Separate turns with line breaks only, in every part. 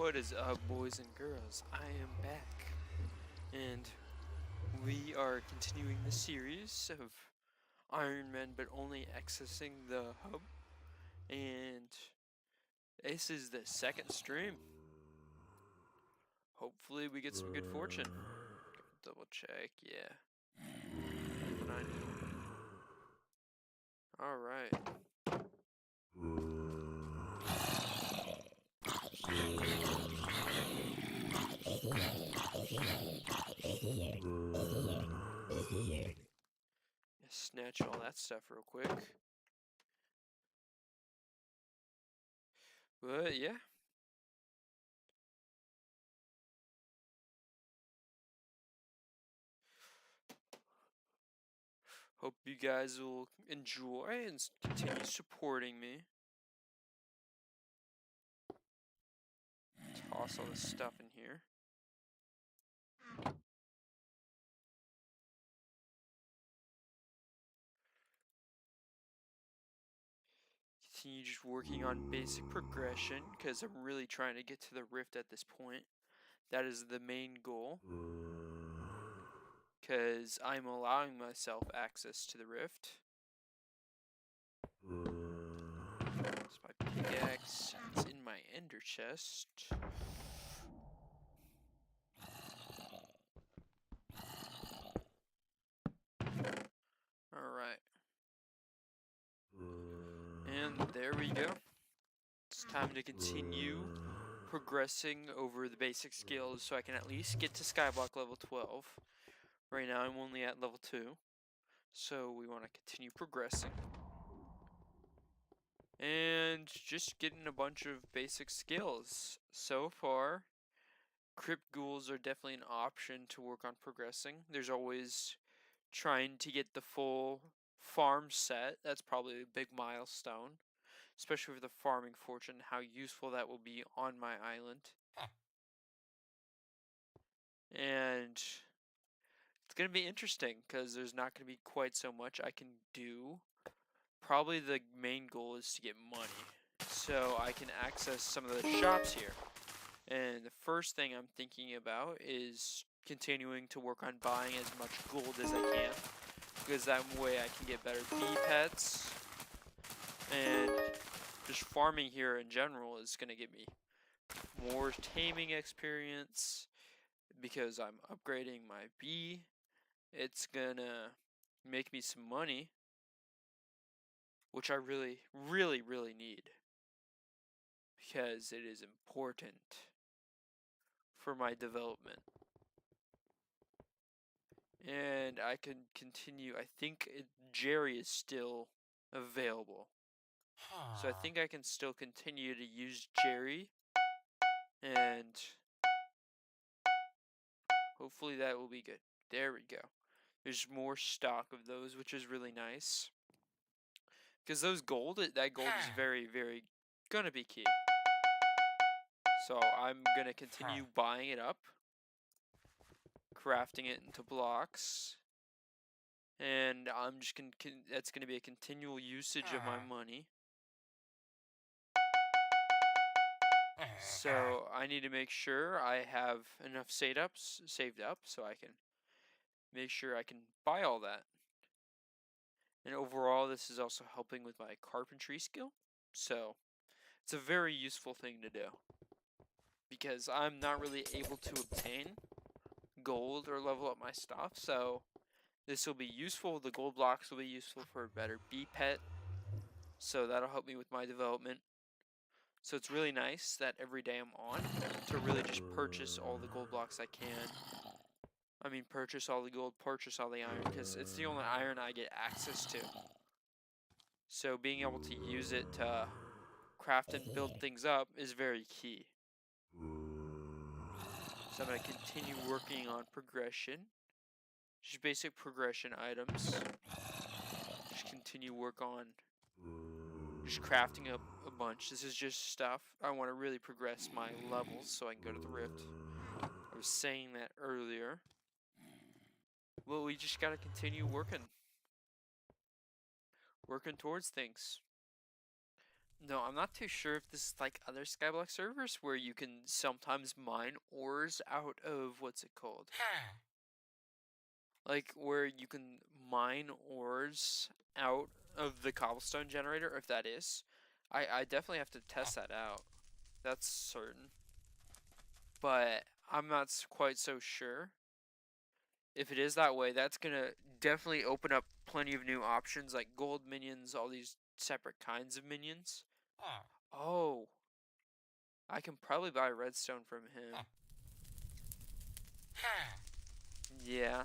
What is up, boys and girls? I am back, and we are continuing the series of Ironman, but only accessing the hub. And this is the second stream. Hopefully, we get some good fortune. Double check, yeah. What I need. All right. Snatch all that stuff real quick. But yeah. Hope you guys will enjoy and continue supporting me. Toss all this stuff in here. Continue just working on basic progression because I'm really trying to get to the rift at this point. That is the main goal. Because I'm allowing myself access to the rift. It's my pickaxe. It's in my ender chest. Alright. And there we go. It's time to continue progressing over the basic skills so I can at least get to Skyblock level 12. Right now I'm only at level 2. So we want to continue progressing. And just getting a bunch of basic skills. So far, crypt ghouls are definitely an option to work on progressing. There's always trying to get the full farm set. That's probably a big milestone. Especially with the farming fortune, how useful that will be on my island. And it's going to be interesting because there's not going to be quite so much I can do. Probably the main goal is to get money so I can access some of the shops here. And the first thing I'm thinking about is continuing to work on buying as much gold as I can, because that way I can get better bee pets, and just farming here in general is going to give me more taming experience because I'm upgrading my bee. It's gonna make me some money, which I really, really, really need because it is important for my development. And I can continue. I think Jerry is still available. So I think I can still continue to use Jerry. And hopefully that will be good. There we go. There's more stock of those, which is really nice. Because that gold is very, very gonna be key. So I'm gonna continue buying it up. Crafting it into blocks. And I'm just gonna, that's gonna be a continual usage of my money. So I need to make sure I have enough saved up so I can make sure I can buy all that. And overall, this is also helping with my carpentry skill. So it's a very useful thing to do because I'm not really able to obtain gold or level up my stuff. So this will be useful. The gold blocks will be useful for a better bee pet. So that'll help me with my development. So it's really nice that every day I'm on to really just purchase all the gold blocks I can. I mean, purchase all the gold, purchase all the iron, because it's the only iron I get access to. So being able to use it to craft and build things up is very key. So I'm going to continue working on progression. Just basic progression items. Just continue work on just crafting up a bunch. This is just stuff. I want to really progress my levels so I can go to the rift. I was saying that earlier. Well, we just got to continue working. Working towards things. No, I'm not too sure if this is like other Skyblock servers where you can sometimes mine ores out of what's it called? Like where you can mine ores out of the cobblestone generator, if that is. I definitely have to test that out. That's certain. But I'm not quite so sure. If it is that way, that's gonna definitely open up plenty of new options like gold minions, all these separate kinds of minions. Oh, I can probably buy redstone from him. Yeah.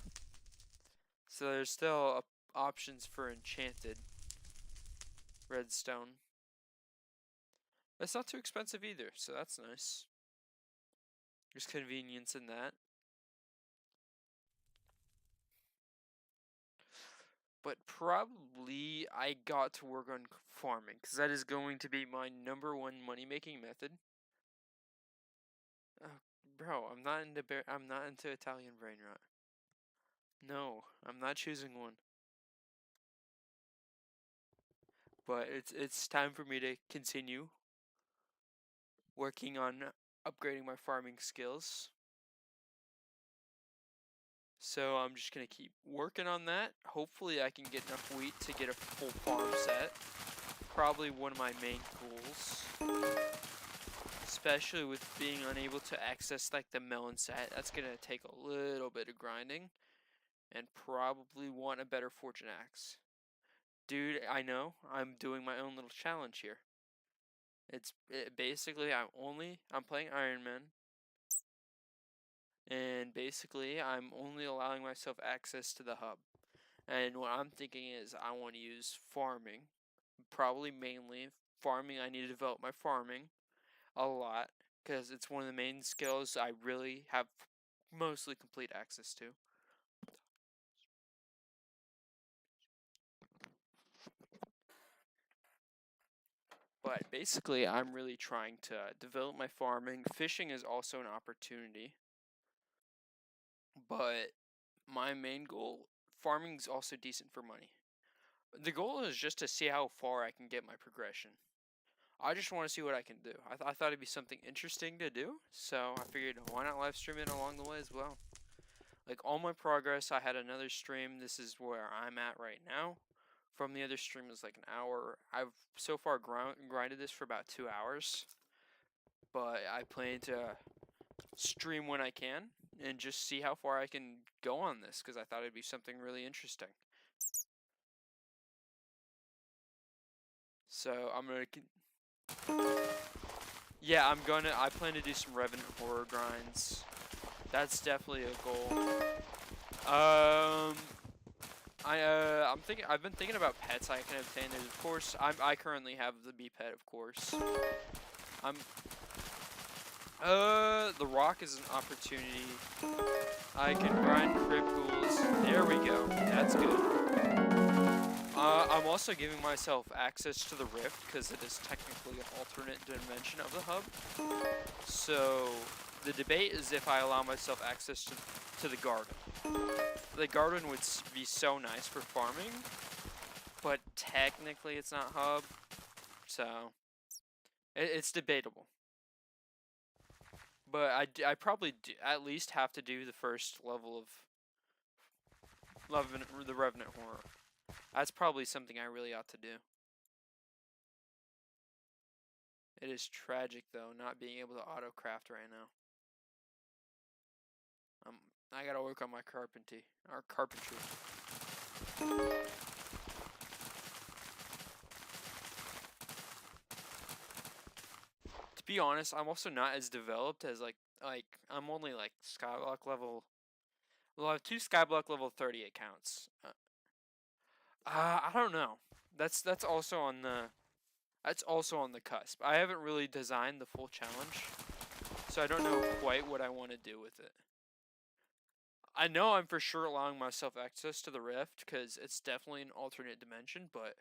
So there's still options for enchanted redstone. It's not too expensive either, so that's nice. There's convenience in that. But probably I got to work on farming, because that is going to be my #1 money-making method. Bro, I'm not into Italian brain rot. No, I'm not choosing one. But it's time for me to continue working on upgrading my farming skills. So I'm just gonna keep working on that. Hopefully I can get enough wheat to get a full farm set. Probably one of my main goals. Especially with being unable to access like the melon set. That's gonna take a little bit of grinding. And probably want a better fortune axe. Dude, I know, I'm doing my own little challenge here. Basically I'm playing Ironman. And basically I'm only allowing myself access to the hub. And what I'm thinking is I want to use farming. Probably mainly farming. I need to develop my farming a lot because it's one of the main skills I really have mostly complete access to. But basically, I'm really trying to develop my farming. Fishing is also an opportunity. But my main goal, farming is also decent for money. The goal is just to see how far I can get my progression. I just want to see what I can do. I thought it'd be something interesting to do, so I figured why not live stream it along the way as well. Like all my progress, I had another stream. This is where I'm at right now. From the other stream is like an hour. I've so far grinded this for about 2 hours, but I plan to stream when I can and just see how far I can go on this because I thought it'd be something really interesting. So I'm gonna. Yeah, I plan to do some Revenant horror grinds. That's definitely a goal. I've been thinking about pets I can obtain. There's, of course, I currently have the bee pet, of course. The rock is an opportunity. I can grind crypt ghouls. There we go. That's good. I'm also giving myself access to the rift because it is technically an alternate dimension of the hub. So the debate is if I allow myself access to the garden. The garden would be so nice for farming, but technically it's not hub, so it's debatable. But I probably at least have to do the first level of the Revenant horror. That's probably something I really ought to do. It is tragic though not being able to auto craft right now. I gotta work on my carpentry. To be honest, I'm also not as developed as like I'm only like Skyblock level. Well, I have 2 Skyblock level 30 accounts. I don't know. That's also on the cusp. I haven't really designed the full challenge, so I don't know quite what I want to do with it. I know I'm for sure allowing myself access to the rift because it's definitely an alternate dimension, but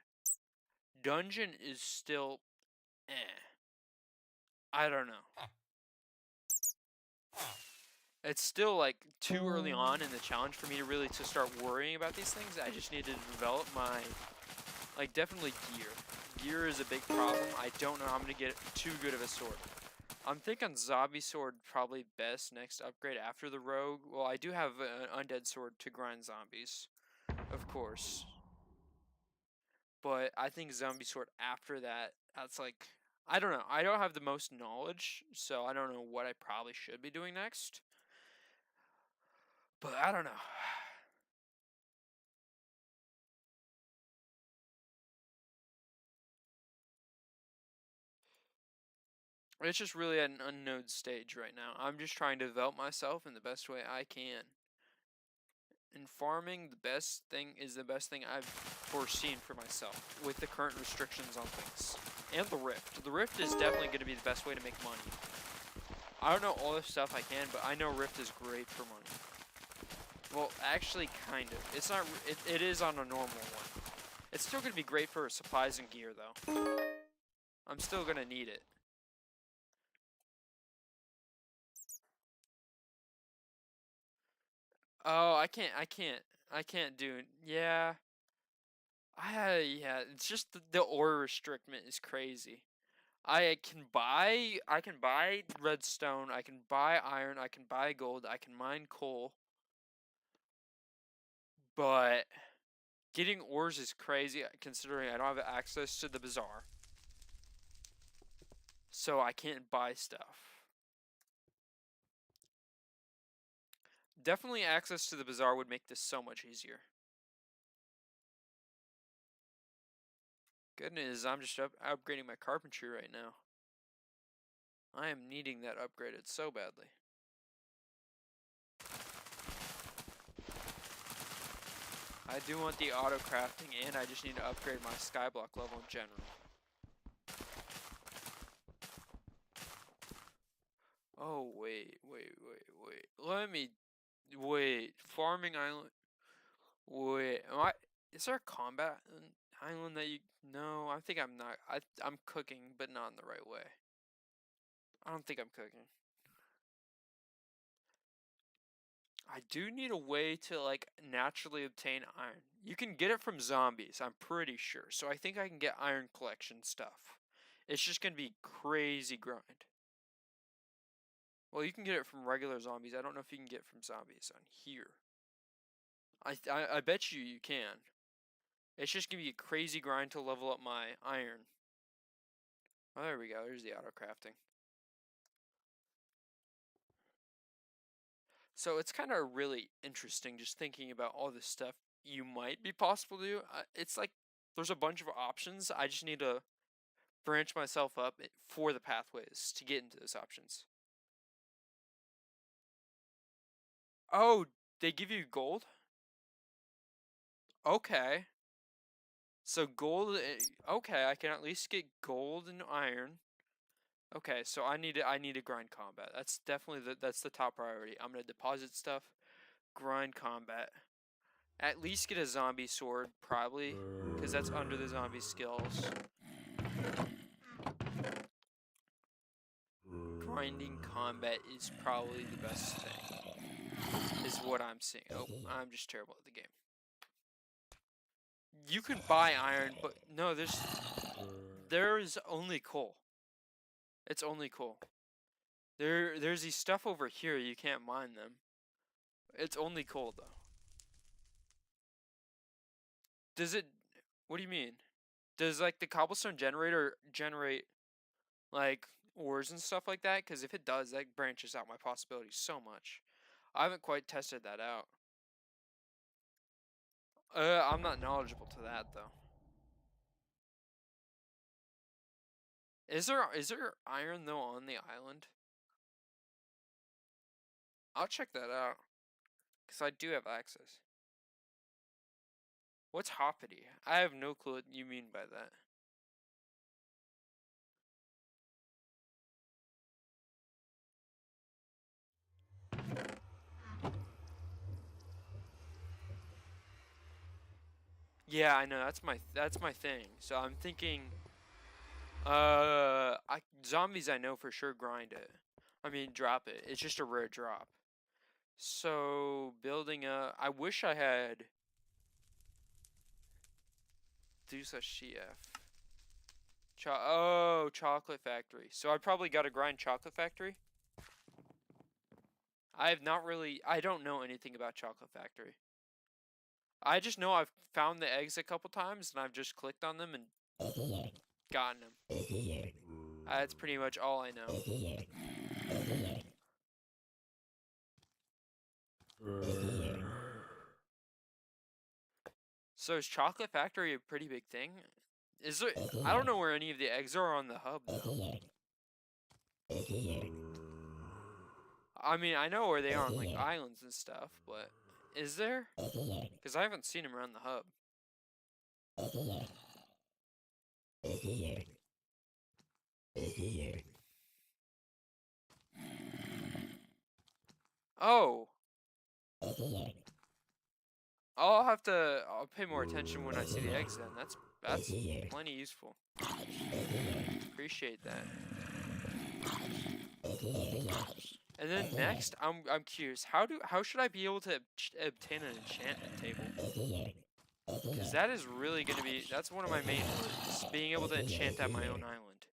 dungeon is still I don't know. It's still like too early on in the challenge for me to really start worrying about these things. I just need to develop my definitely gear is a big problem. I don't know how I'm gonna get too good of a sword. I'm thinking zombie sword probably best next upgrade after the rogue. Well, I do have an undead sword to grind zombies, of course. But I think zombie sword after that, that's like, I don't know. I don't have the most knowledge, so I don't know what I probably should be doing next. But I don't know. It's just really at an unknown stage right now. I'm just trying to develop myself in the best way I can. And farming, the best thing is the best thing I've foreseen for myself with the current restrictions on things. And the Rift. The Rift is definitely going to be the best way to make money. I don't know all the stuff I can, but I know Rift is great for money. Well, actually, kind of. It's not. It is on a normal one. It's still going to be great for supplies and gear, though. I'm still going to need it. Oh, I can't do it. Yeah. Yeah, it's just the ore restriction is crazy. I can buy redstone, I can buy iron, I can buy gold, I can mine coal, but getting ores is crazy considering I don't have access to the bazaar. So I can't buy stuff. Definitely access to the bazaar would make this so much easier. Good news, I'm just upgrading my carpentry right now. I am needing that upgraded so badly. I do want the auto crafting, and I just need to upgrade my skyblock level in general. Oh, wait. Let me, wait. Farming island. Wait, is there a combat island that you, no, I think I'm not, I'm cooking, but not in the right way. I don't think I'm cooking. I do need a way to, like, naturally obtain iron. You can get it from zombies, I'm pretty sure. So I think I can get iron collection stuff. It's just gonna be crazy grind. Well, you can get it from regular zombies. I don't know if you can get it from zombies on here. I bet you can. It's just gonna be a crazy grind to level up my iron. Oh, there we go. There's the auto crafting. So it's kind of really interesting just thinking about all this stuff you might be possible to do. It's like there's a bunch of options. I just need to branch myself up for the pathways to get into those options. Oh, they give you gold? Okay. So gold, okay, I can at least get gold and iron. Okay, so I need to grind combat. That's definitely that's the top priority. I'm gonna deposit stuff, grind combat. At least get a zombie sword, probably, because that's under the zombie skills. Grinding combat is probably the best thing, is what I'm seeing. Oh, I'm just terrible at the game. You can buy iron, but no, there's only coal. It's only coal. There's these stuff over here, you can't mine them. It's only coal, though. Does it, what do you mean? Does, like, the cobblestone generator generate, like, ores and stuff like that? Because if it does, that branches out my possibilities so much. I haven't quite tested that out. I'm not knowledgeable to that, though. Is there iron, though, on the island? I'll check that out. Because I do have access. What's hoppity? I have no clue what you mean by that. Yeah, I know, that's my thing. So I'm thinking, zombies I know for sure grind it. I mean, drop it. It's just a rare drop. So, building I wish I had do/cf. Oh, Chocolate Factory. So I probably got to grind Chocolate Factory. I don't know anything about Chocolate Factory. I just know I've found the eggs a couple times and I've just clicked on them and gotten them. That's pretty much all I know. So is Chocolate Factory a pretty big thing? Is there? I don't know where any of the eggs are on the hub though. I mean, I know where they are on like islands and stuff, but is there? Because I haven't seen them around the hub. Oh, I'll pay more attention when I see the eggs then. That's plenty useful. Appreciate that. And then next, I'm curious, how should I be able to obtain an enchantment table? Because that is really going to be, that's one of my main worries, being able to enchant at my own island.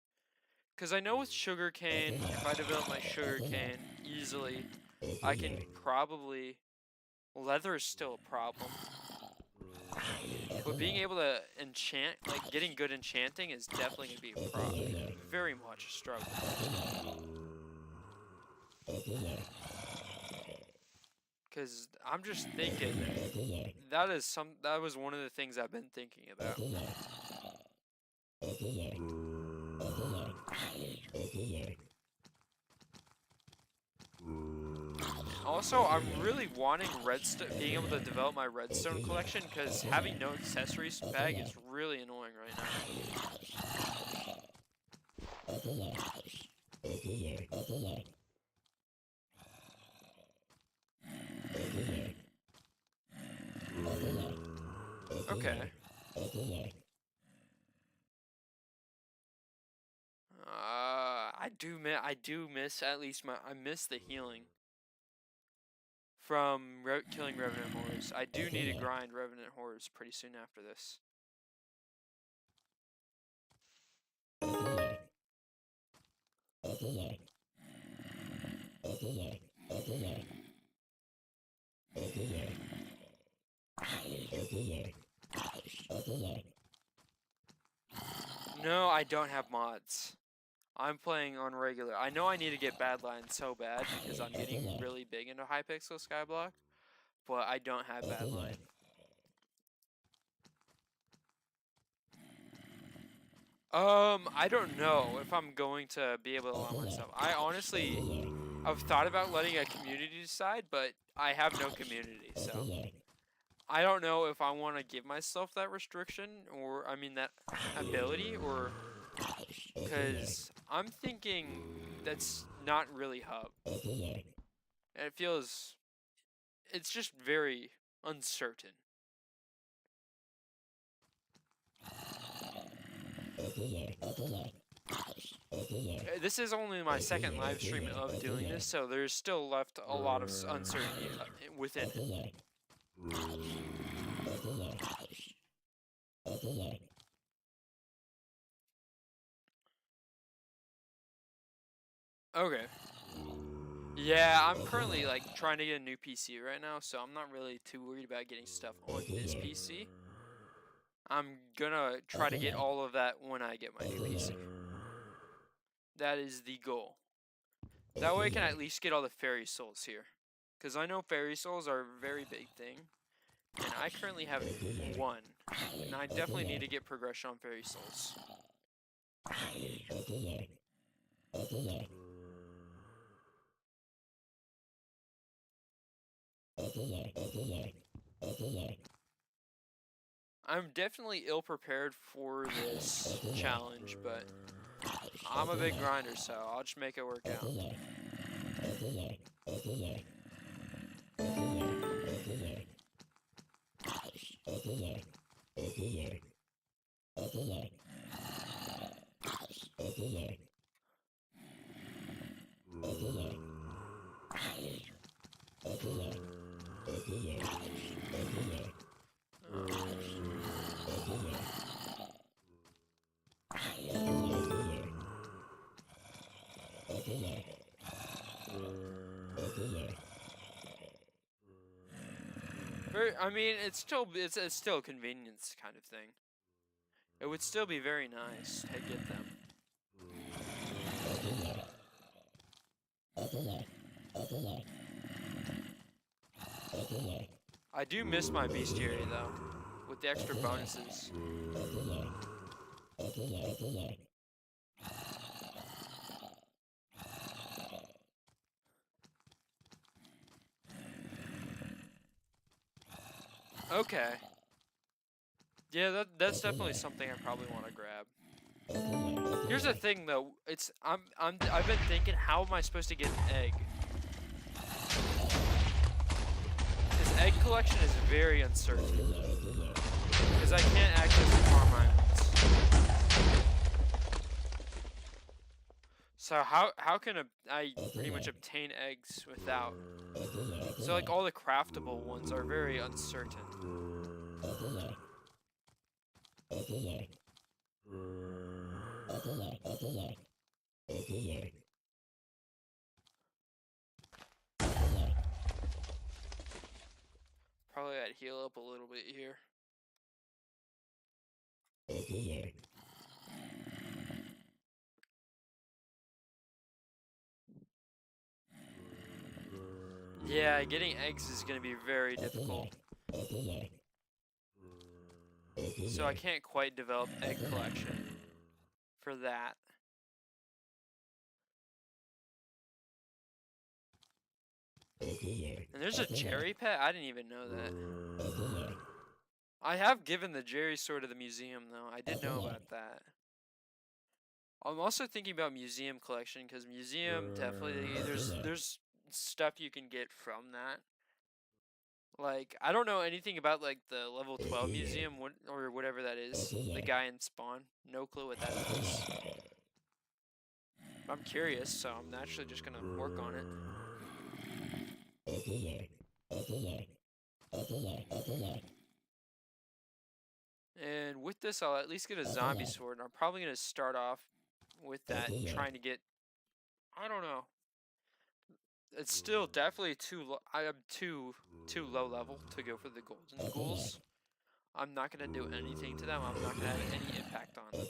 Because I know with sugarcane, if I develop my sugarcane easily, I can probably, leather is still a problem. But being able to enchant, like getting good enchanting is definitely going to be a problem. Very much a struggle. Because I'm just thinking, that was one of the things I've been thinking about. Also, I'm really wanting being able to develop my redstone collection, because having no accessories bag is really annoying right now. Okay. I do miss at least I miss the healing from killing Revenant Horrors. I do need to grind Revenant Horrors pretty soon after this. No, I don't have mods. I'm playing on regular. I know I need to get Badlands so bad because I'm getting really big into Hypixel Skyblock, but I don't have Badlands. I don't know if I'm going to be able to allow myself. I've thought about letting a community decide, but I have no community, so I don't know if I want to give myself that restriction, or, I mean, that ability, or, because I'm thinking that's not really hub. And it's just very uncertain. This is only my second live stream of doing this, so there's still left a lot of uncertainty within it. Okay. Yeah, I'm currently like trying to get a new PC right now, so I'm not really too worried about getting stuff on this PC. I'm gonna try to get all of that when I get my new PC. That is the goal. That way I can at least get all the fairy souls here. Because I know fairy souls are a very big thing. And I currently have 1. And I definitely need to get progression on fairy souls. I'm definitely ill-prepared for this challenge, but I'm a big grinder, so I'll just make it work out. I mean, it's still a convenience kind of thing. It would still be very nice to get them. I do miss my bestiary though, with the extra bonuses. Okay. Yeah, that's definitely something I probably want to grab. Here's the thing though, I've been thinking, how am I supposed to get an egg? This egg collection is very uncertain. Because I can't access the farm islands. So how can I pretty much obtain eggs without? So like all the craftable ones are very uncertain. Probably I'd heal up a little bit here. Yeah, getting eggs is going to be very difficult. So I can't quite develop egg collection for that. And there's a Jerry pet? I didn't even know that. I have given the Jerry sword to the museum though. I did know about that. I'm also thinking about museum collection, because museum definitely there's stuff you can get from that. Like, I don't know anything about like the level 12 museum or whatever that is. The guy in Spawn. No clue what that is. I'm curious, so I'm naturally just gonna work on it. And with this, I'll at least get a zombie sword. And I'm probably gonna start off with that, trying to get. I don't know. It's still definitely too low. I am too low level to go for the golden ghouls. I'm not gonna do anything to them. I'm not gonna have any impact on them.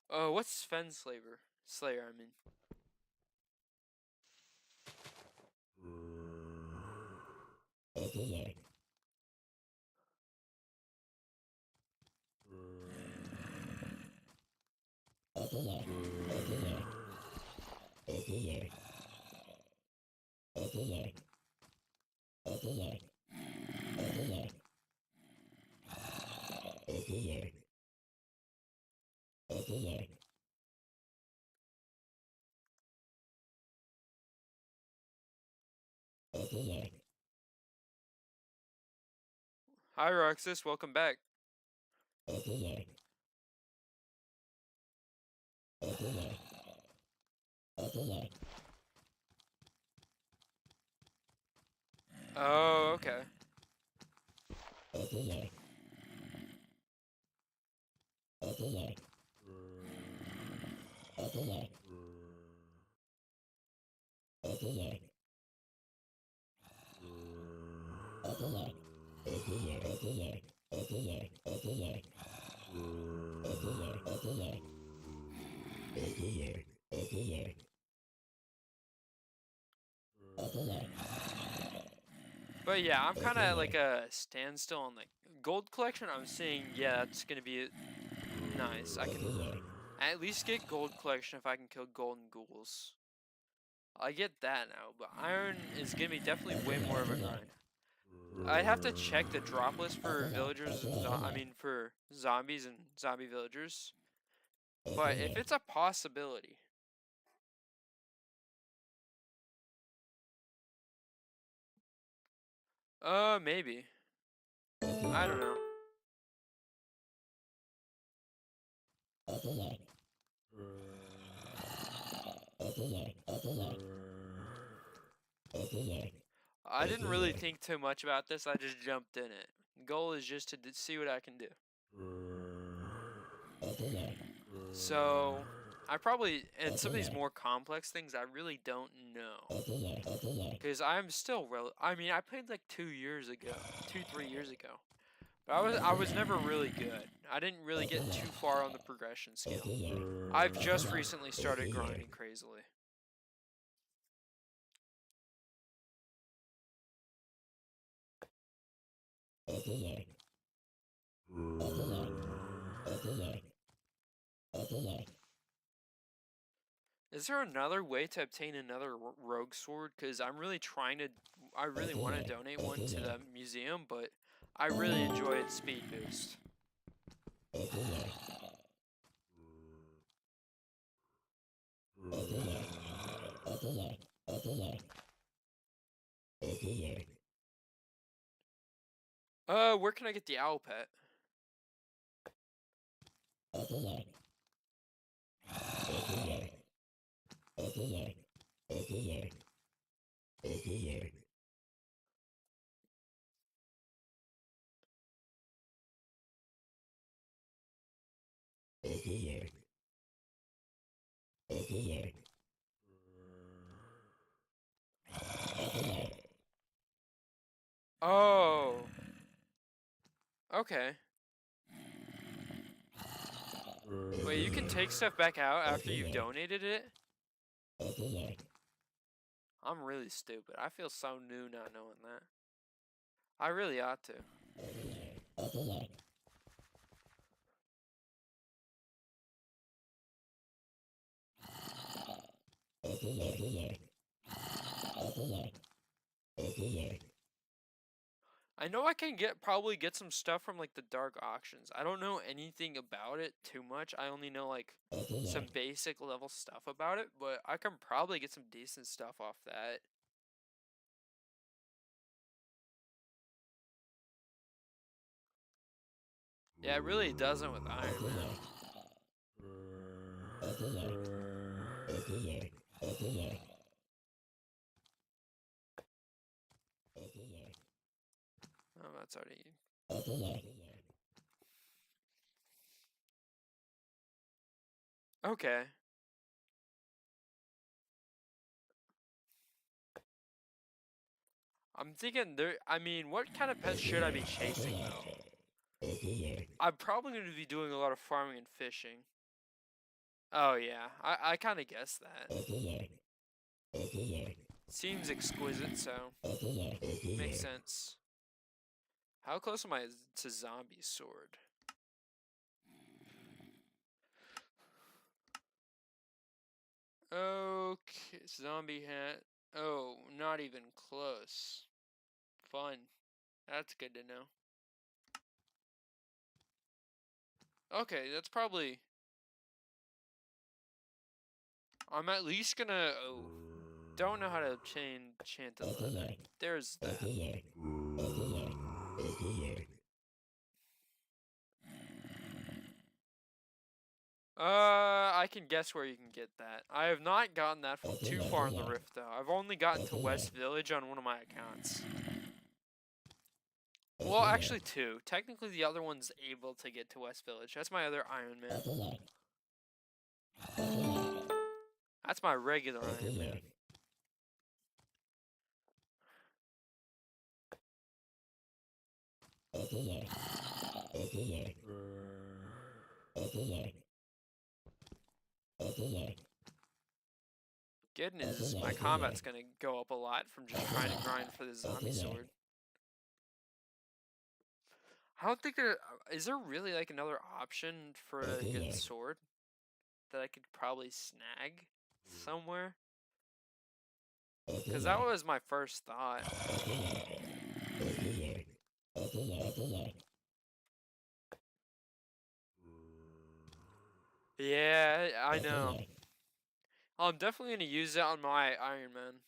Oh, what's Sven Slayer, I mean. Hi, Roxas. Welcome back. Oh, okay. But yeah, I'm kind of at like a standstill on like gold collection. I'm saying, yeah, that's gonna be nice. I can at least get gold collection if I can kill golden ghouls. I get that now, but iron is gonna be definitely way more of a grind. I'd have to check the drop list for villagers, for zombies and zombie villagers. But if it's a possibility. Maybe. I don't know. I didn't really think too much about this. I just jumped in it. The goal is just to see what I can do. So I probably, and some of these more complex things I really don't know. Because I'm still, I mean, I played like 2 years ago, 3 years ago. But I was never really good. I didn't really get too far on the progression scale. I've just recently started grinding crazily. Is there another way to obtain another rogue sword? Because I'm really trying to, I really want to donate one to the museum, but I really enjoy its speed boost. Where can I get the owl pet? Oh, okay. Wait, you can take stuff back out after you've donated it? I'm really stupid. I feel so new not knowing that. I really ought to. I know I can probably get some stuff from like the dark auctions. I don't know anything about it too much. I only know like some basic level stuff about it, but I can probably get some decent stuff off that. Yeah, it really doesn't with Iron Man. Oh, that's already. Okay. I'm thinking there. I mean, what kind of pets should I be chasing though? I'm probably going to be doing a lot of farming and fishing. Oh yeah, I kind of guessed that. Seems exquisite, so makes sense. How close am I to zombie sword? Okay, zombie hat. Oh, not even close. Fun. That's good to know. Okay, that's probably. I'm at least gonna. Oh, don't know how to chant the leather. There's that. I can guess where you can get that. I have not gotten that from too far in the rift though. I've only gotten to West Village on one of my accounts. Well, actually two. Technically the other one's able to get to West Village. That's my other Ironman. That's my regular Ironman. Goodness, my combat's gonna go up a lot from just trying to grind for the zombie sword. I don't think there is there really like another option for a good sword that I could probably snag somewhere? Because that was my first thought. Yeah, I know. I'm definitely gonna use it on my Iron Man.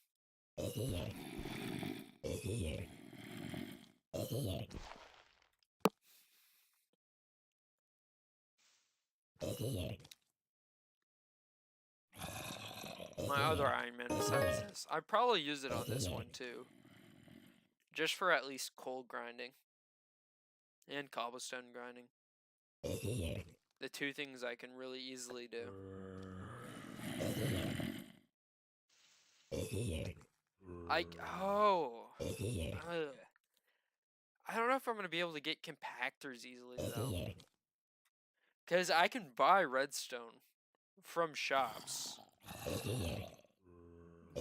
My other Iron Man besides this. I'd probably use it on this one too. Just for at least coal grinding. And cobblestone grinding. the two things I can really easily do. Oh. I don't know if I'm gonna be able to get compactors easily though, because I can buy redstone from shops,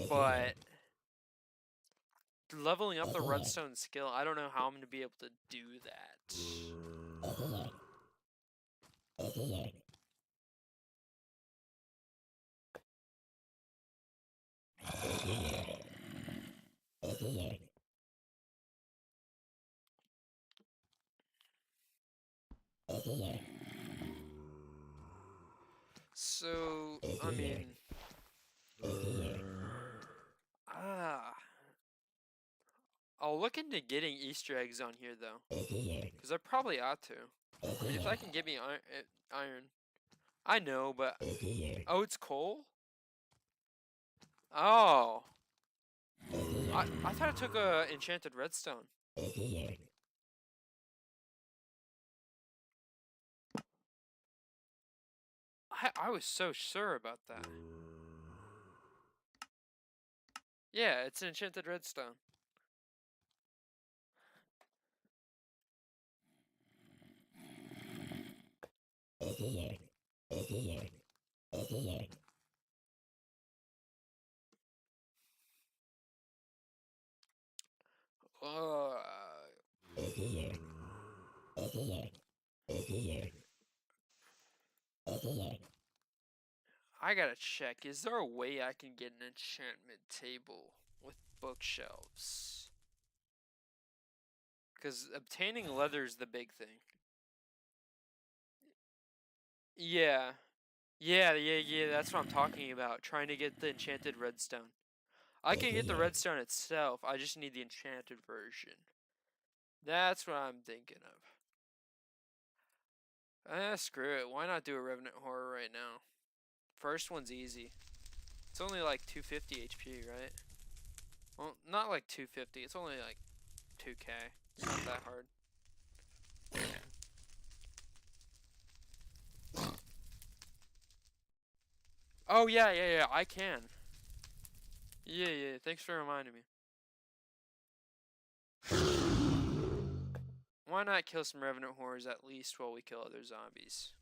but leveling up the redstone skill, I don't know how I'm gonna be able to do that. So, I mean, I'll look into getting Easter eggs on here though, because I probably ought to. I mean, if I can get me iron, I know, but oh, it's coal. Oh, I thought it took a enchanted redstone. I was so sure about that. Yeah, it's an enchanted redstone. Uh, I gotta check. Is there a way I can get an enchantment table with bookshelves? Because obtaining leather is the big thing. Yeah. Yeah, that's what I'm talking about. Trying to get the enchanted redstone. I can get the redstone itself, I just need the enchanted version. That's what I'm thinking of. Screw it. Why not do a Revenant Horror right now? First one's easy. It's only like 250 HP, right? Well, not like 250. It's only like 2k. It's not that hard. Oh, yeah, I can. Yeah, thanks for reminding me. Why not kill some Revenant Horrors at least while we kill other zombies?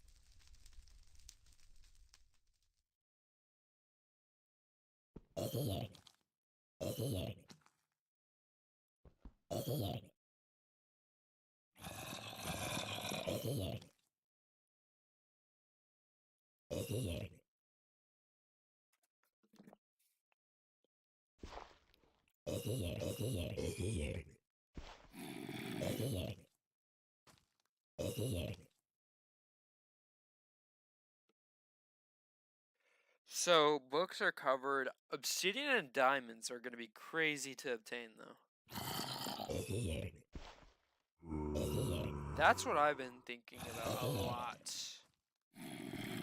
So, books are covered. Obsidian and diamonds are going to be crazy to obtain, though. That's what I've been thinking about a lot.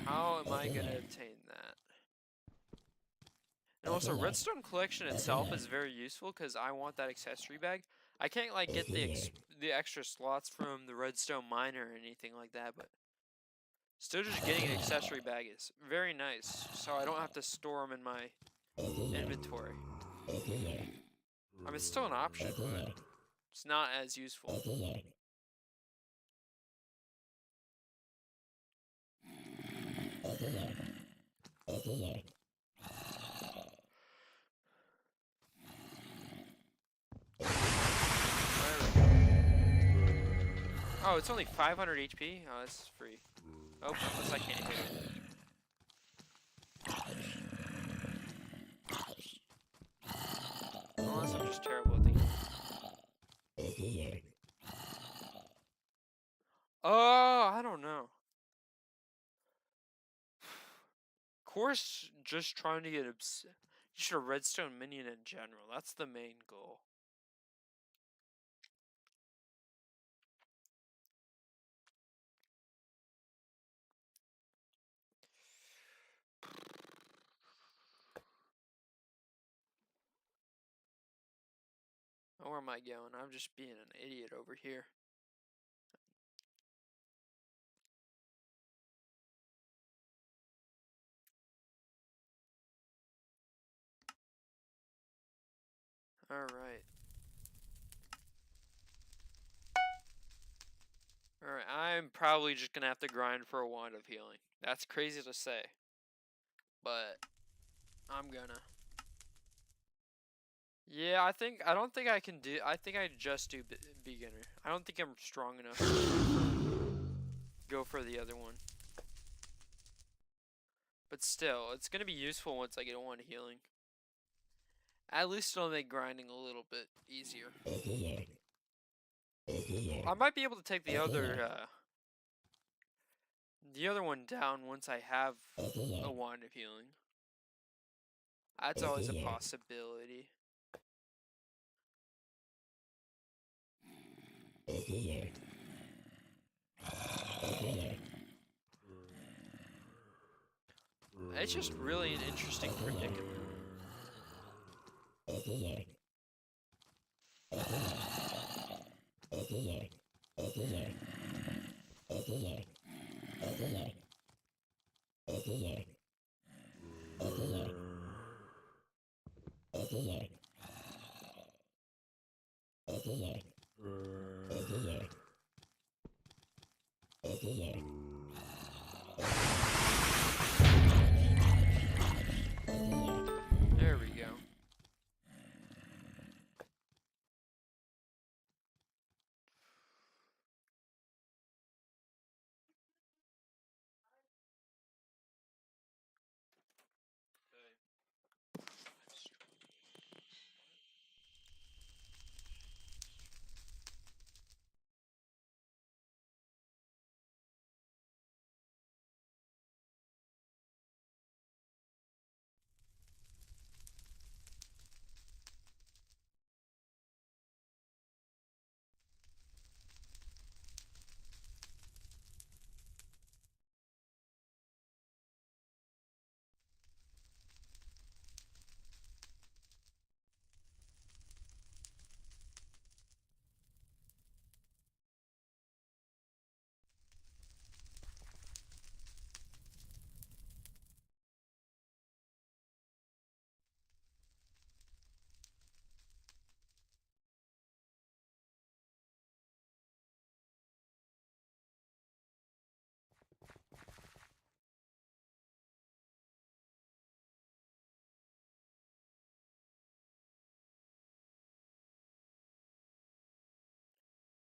How am I going to obtain that? And also, redstone collection itself is very useful because I want that accessory bag. I can't like get the extra slots from the redstone miner or anything like that, but still just getting an accessory bag is very nice, so I don't have to store them in my inventory. I mean, it's still an option, but it's not as useful. Oh, it's only 500 HP? Oh, that's free. Oh, unless I can't hit it. Unless I'm just terrible at thinking. Oh, I don't know. Of course, just trying to get just a redstone minion in general. That's the main goal. Where am I going? I'm just being an idiot over here. Alright. Alright, I'm probably just gonna have to grind for a wand of healing. That's crazy to say. But I'm gonna. Yeah, I don't think I can do, I think I just do beginner. I don't think I'm strong enough to go for the other one. But still, it's gonna be useful once I get a wand of healing. At least it'll make grinding a little bit easier. I might be able to take the other one down once I have a wand of healing. That's always a possibility. It's just really an interesting predicament. There we go.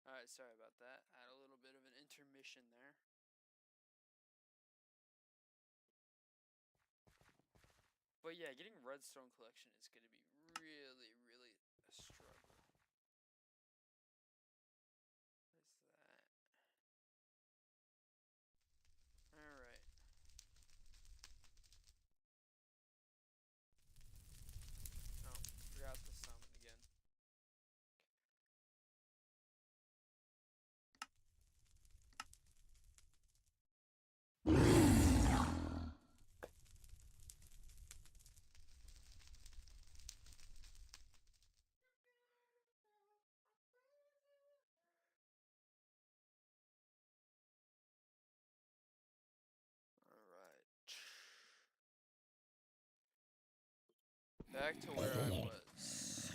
Alright, sorry about that. I had a little bit of an intermission there. But yeah, getting redstone collection is going to be really, really a struggle. What is that? Alright. Oh, forgot to summon again. Alright. Back to where I was.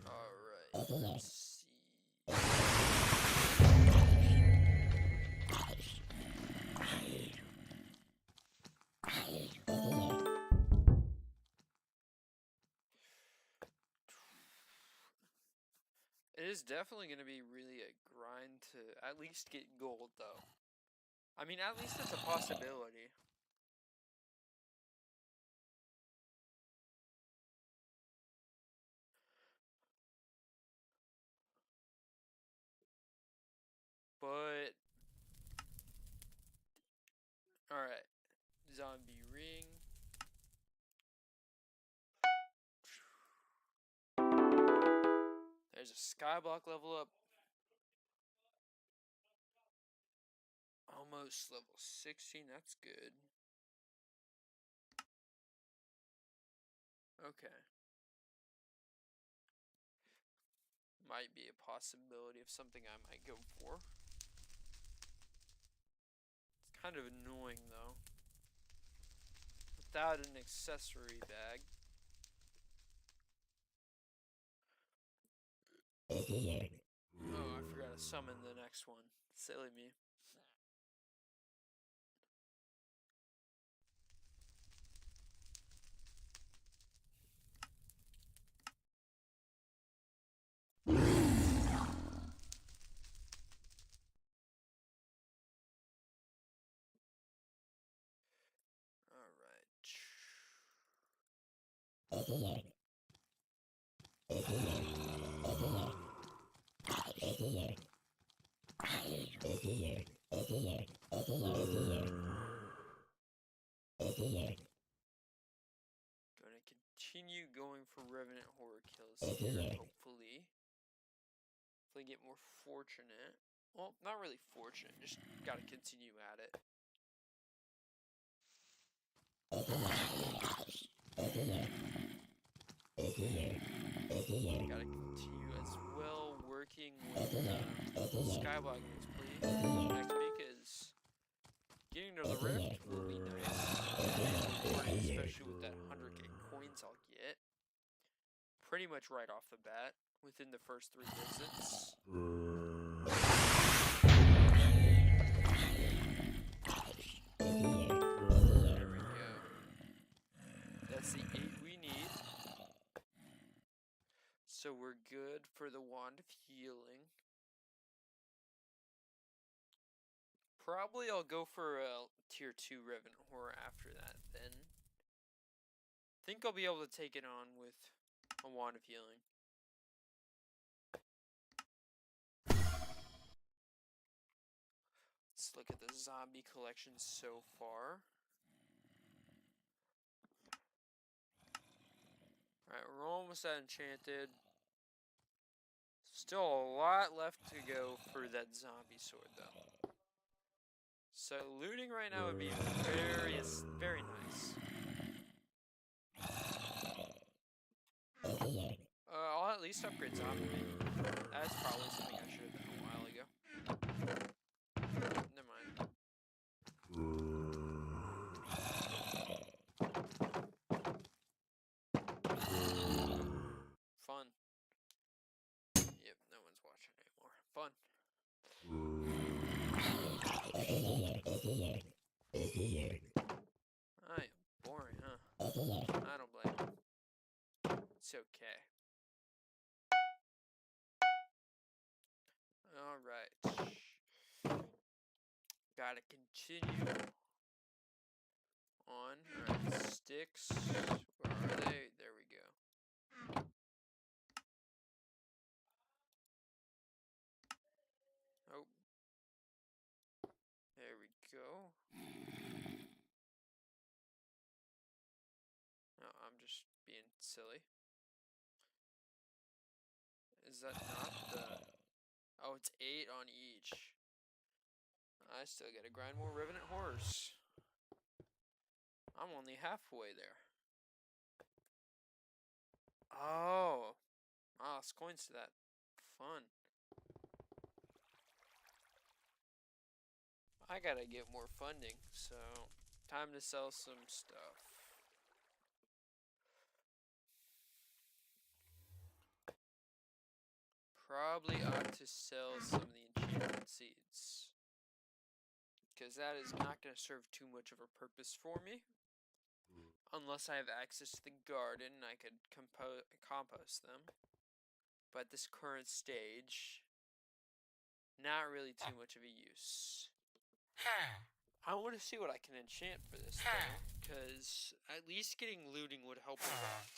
Alright, let's see. It is definitely going to be really a grind to at least get gold, though. I mean, at least it's a possibility. zombie ring. There's a skyblock level up. Almost level 16, that's good. Okay. Might be a possibility of something I might go for. It's kind of annoying though. Without an accessory bag. Oh, I forgot to summon the next one. Silly me. Alright. Gonna continue going for Revenant Horror kills here, hopefully. Hopefully get more fortunate. Well, not really fortunate, just gotta continue at it. Gotta continue as well working with Skyblock XP, because getting to the Rift will be nice, especially with that 100k coins I'll get. Pretty much right off the bat, within the first 3 visits. There we go. That's the 8 we need. So we're good for the Wand of Healing. Probably I'll go for a tier 2 Revenant Horror after that then. Think I'll be able to take it on with a Wand of Healing. Let's look at the zombie collection so far. Alright, we're almost at Enchanted. Still a lot left to go for that zombie sword though. So looting right now would be very nice. I'll at least upgrade zombie maybe. That's probably something I should have done a while ago. Never mind. Fun. Yep, no one's watching anymore. Fun. I am boring, huh? I don't blame you. It's okay. Alright. Gotta continue on. Alright, sticks. Where are they? There we go. Oh. There we go. No, I'm just being silly. Is that not the... Oh, it's 8 on each. I still gotta grind more Revenant Horrors. I'm only halfway there. Oh. I lost coins to that. Fun. I gotta get more funding, so time to sell some stuff. Probably ought to sell some of the enchantment seeds, because that is not going to serve too much of a purpose for me. Unless I have access to the garden, I could compost them. But at this current stage, not really too much of a use. I want to see what I can enchant for this thing, because at least getting looting would help a lot.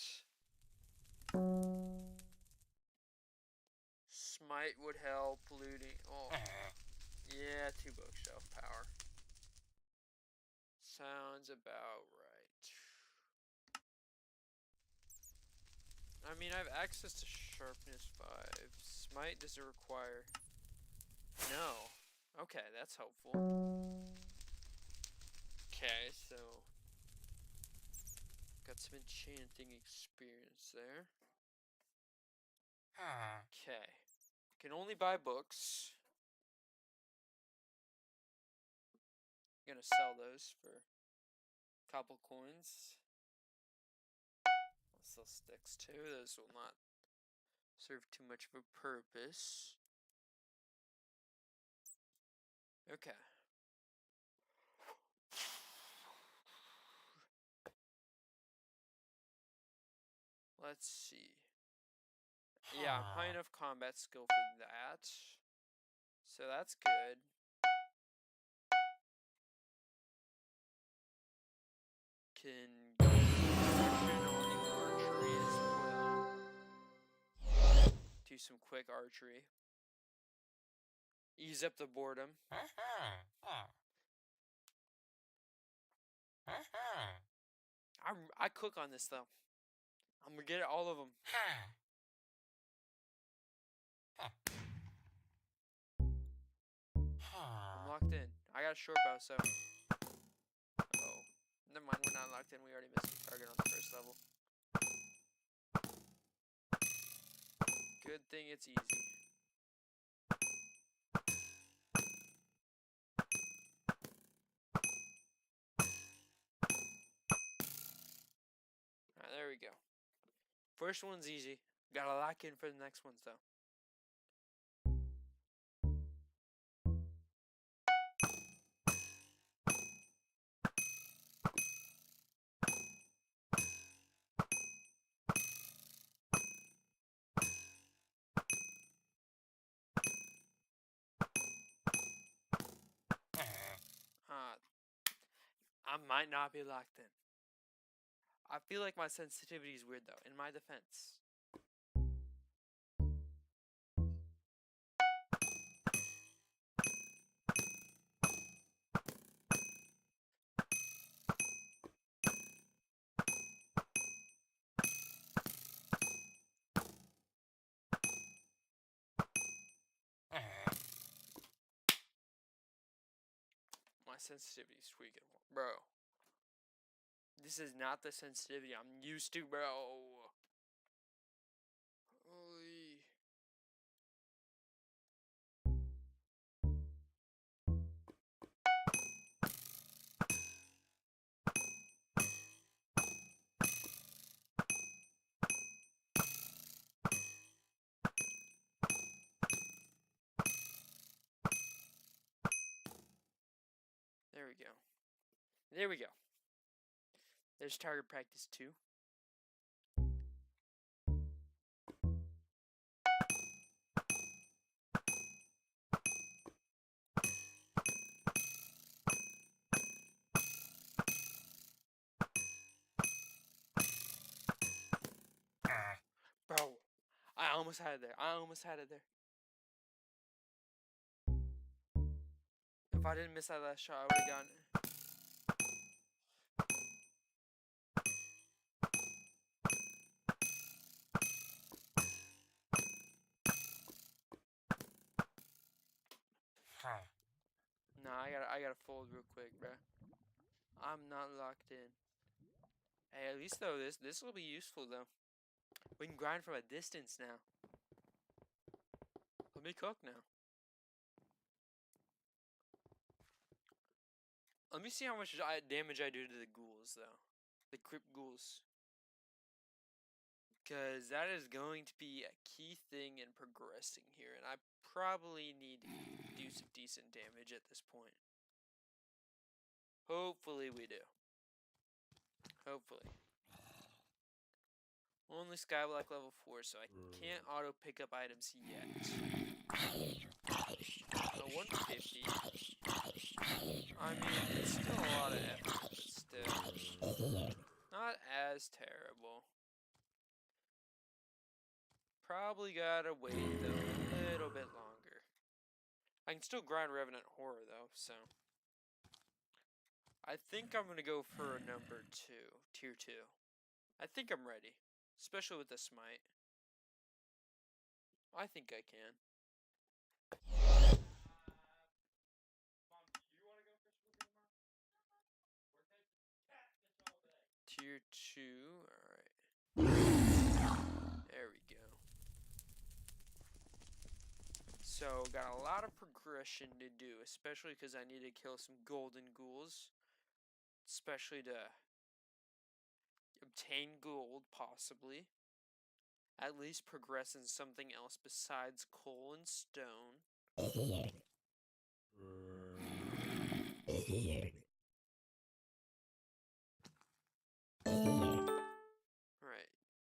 Smite would help, looting. Oh, yeah, 2 bookshelf power. Sounds about right. I mean, I have access to sharpness 5. Smite does it require? No. Okay, that's helpful. Okay, so got some enchanting experience there. Okay. Can only buy books. I'm gonna sell those for a couple coins. I'll sell sticks too. Those will not serve too much of a purpose. Okay. Let's see. Yeah, I'm high enough combat skill for that. So that's good. Can go on the archery as well. Do some quick archery. Ease up the boredom. I cook on this though. I'm gonna get all of them. I'm locked in. I got a short bow, so. Oh, never mind. We're not locked in. We already missed the target on the first level. Good thing it's easy. Alright, there we go. First one's easy. Gotta lock in for the next ones though. I might not be locked in. I feel like my sensitivity is weird though, in my defense. My sensitivity is tweaking, bro. This is not the sensitivity I'm used to, bro. Holy. There we go. There we go. There's target practice 2. Bro, I almost had it there. I almost had it there. If I didn't miss that last shot, I would have gotten it. Nah, I gotta fold real quick, bruh. I'm not locked in. Hey, at least though this will be useful though. We can grind from a distance now. Let me cook now. Let me see how much damage I do to the ghouls though. The crypt ghouls. Because that is going to be a key thing in progressing here. And I probably need to do some decent damage at this point. Hopefully we do. Hopefully. Only Skyblock level 4, so I can't auto pick up items yet. 150. I mean, it's still a lot of effort, but still. Not as terrible. Probably gotta wait though a little bit longer. I can still grind Revenant Horror though, so. I think I'm gonna go for a number 2, tier 2. I think I'm ready, especially with the smite. I think I can. Tier 2, alright. There we go. So, got a lot of progression to do, especially because I need to kill some golden ghouls. Especially to obtain gold, possibly. At least progress in something else besides coal and stone. Alright,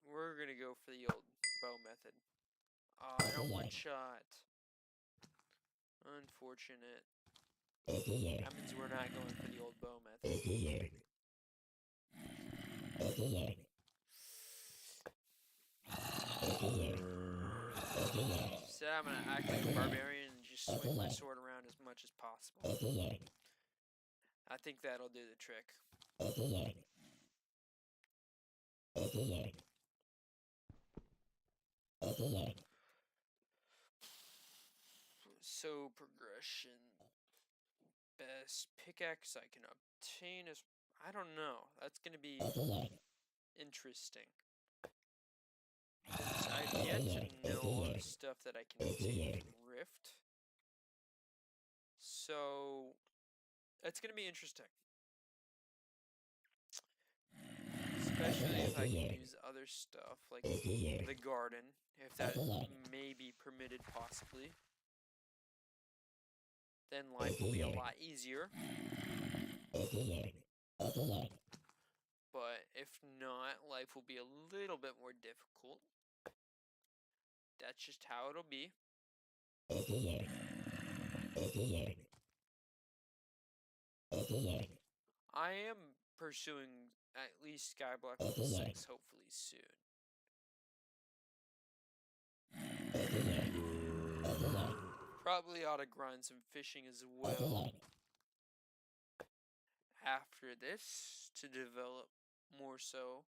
we're gonna go for the old bow method. I don't one-shot. Unfortunate. That means we're not going for the old bow method. Instead, I'm gonna act like a barbarian and just swing my sword around as much as possible. I think that'll do the trick. So, progression. Best pickaxe I can obtain is... I don't know. That's gonna be interesting. I've yet to know the stuff that I can obtain from Rift. So, it's gonna be interesting. Especially if I can use other stuff, like the garden, if that may be permitted possibly. Then life will be a lot easier. But if not, life will be a little bit more difficult. That's just how it'll be. I am pursuing at least Skyblock level 6 hopefully soon. Probably ought to grind some fishing as well after this to develop more so.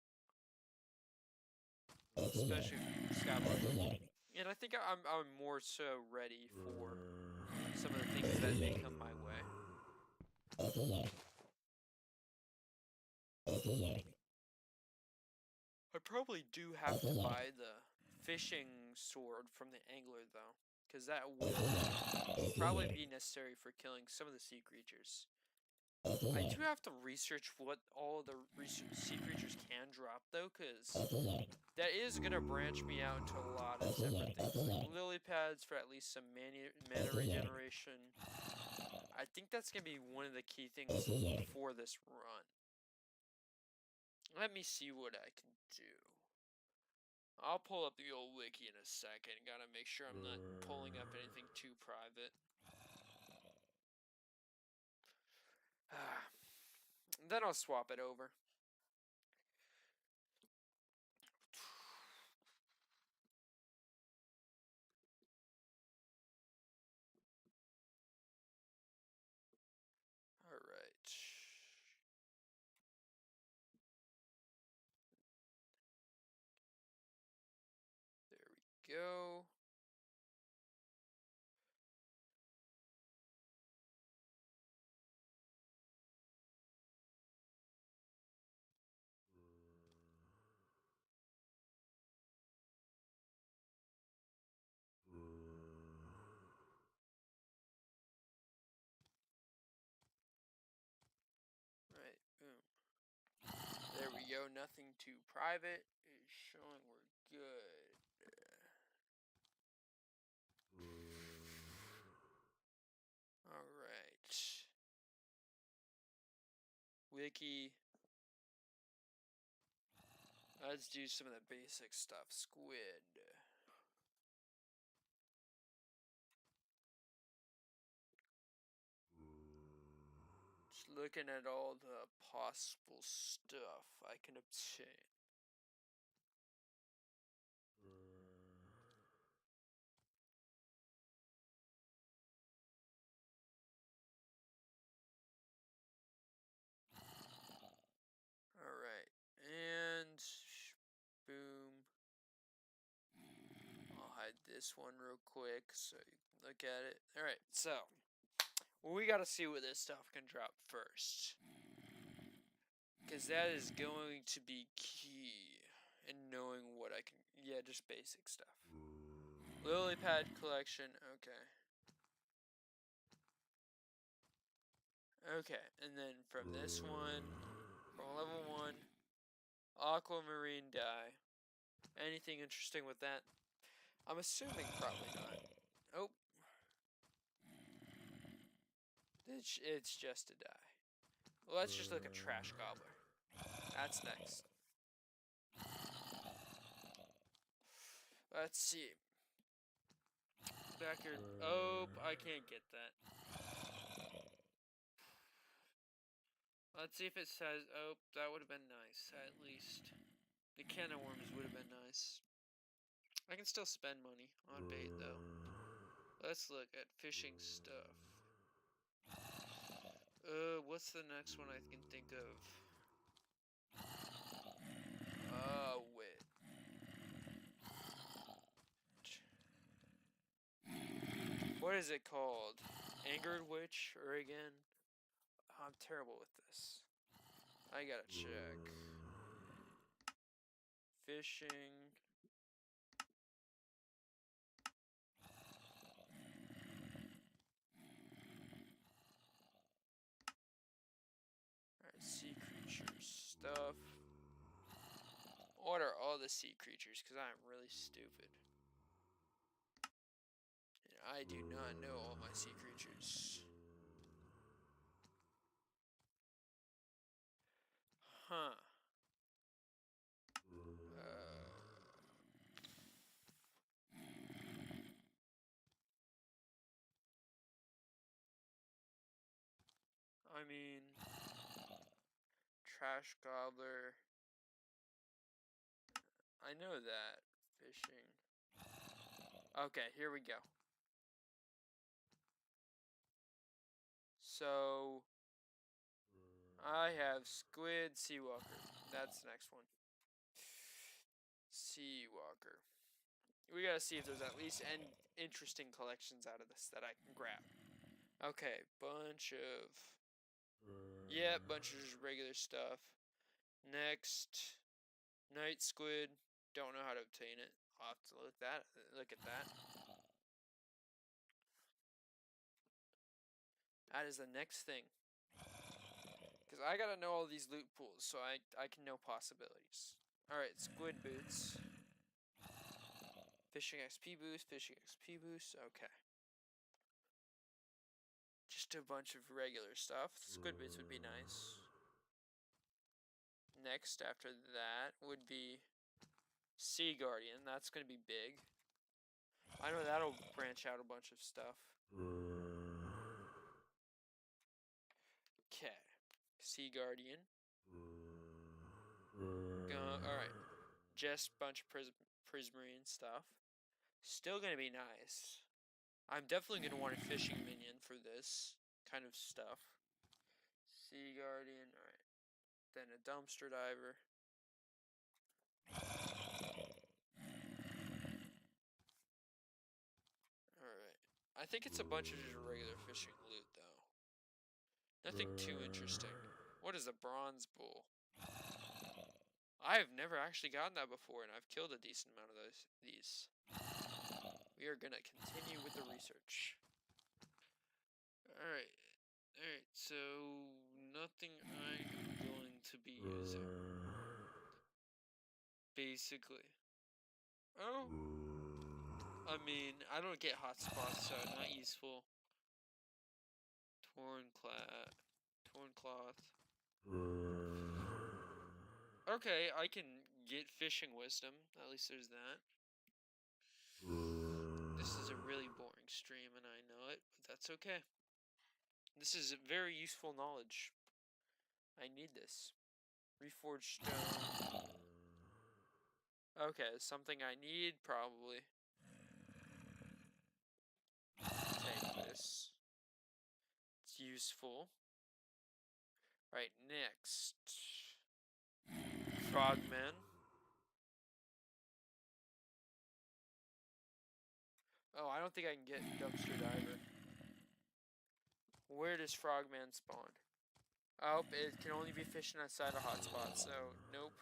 Especially Skyblock. And I think I'm more so ready for some of the things that may come my way. I probably do have to buy the fishing sword from the angler though, because that will probably be necessary for killing some of the sea creatures. I do have to research what all the sea creatures can drop though, because that is going to branch me out into a lot of different things, like lily pads for at least some mana regeneration. I think that's going to be one of the key things for this run. Let me see what I can do. I'll pull up the old wiki in a second. Gotta make sure I'm not pulling up anything too private. Then I'll swap it over. Alright. There we go. Right, boom. There we go, nothing too private. It's showing we're good. Alright. Wiki. Let's do some of the basic stuff. Squid. Just looking at all the possible stuff I can obtain. this one real quick so you can look at it. Alright, so we gotta see what this stuff can drop first. Because that is going to be key in knowing what I can. Yeah, just basic stuff. Lily pad collection, okay. Okay, and then from this one, from level 1, aquamarine dye. Anything interesting with that? I'm assuming probably not. Oh. It's just a dye. Well, let's just look at trash gobbler. That's next. Let's see. Back here. Oh, I can't get that. Let's see if it says. Oh, that would have been nice. At least the can of worms would have been nice. I can still spend money on bait though. Let's look at fishing stuff. What's the next one I can think of? Wait. What is it called? Angered Witch or again? I'm terrible with this. I gotta check. Fishing. Alright, sea creatures stuff. What are all the sea creatures? Because I'm really stupid. And I do not know all my sea creatures. Huh. I mean, trash gobbler. I know that. Fishing. Okay, here we go. So, I have squid, sea walker. That's the next one. Sea walker. We gotta see if there's at least interesting collections out of this that I can grab. Okay, bunch of. Yeah, bunch of just regular stuff. Next, night squid. Don't know how to obtain it. I'll have to look at that. That is the next thing. Because I gotta know all these loot pools so I can know possibilities. Alright, squid boots. Fishing XP boost, fishing XP boost. Okay. Just a bunch of regular stuff. Squid boots would be nice. Next after that would be Sea Guardian. That's going to be big. I know that'll branch out a bunch of stuff. Okay. Sea Guardian. Alright. Just bunch of Prismarine stuff. Still going to be nice. I'm definitely going to want a fishing minion for this kind of stuff. Sea Guardian. Alright. Then a dumpster diver. Alright. I think it's a bunch of just regular fishing loot, though. Nothing too interesting. What is a bronze bull? I have never actually gotten that before, and I've killed a decent amount of these. We are gonna continue with the research. Alright. Alright, so nothing I'm going to be using. Basically. Oh. I mean, I don't get hotspots, so not useful. Torn cloth. Okay, I can get fishing wisdom. At least there's that. This is a really boring stream, and I know it, but that's okay. This is very useful knowledge. I need this. Reforged stone. Okay, something I need, probably. Take this. It's useful. Right, next. Frogman. Oh, I don't think I can get dumpster diver. Where does frogman spawn? Oh, it can only be fishing outside a hotspot, so nope.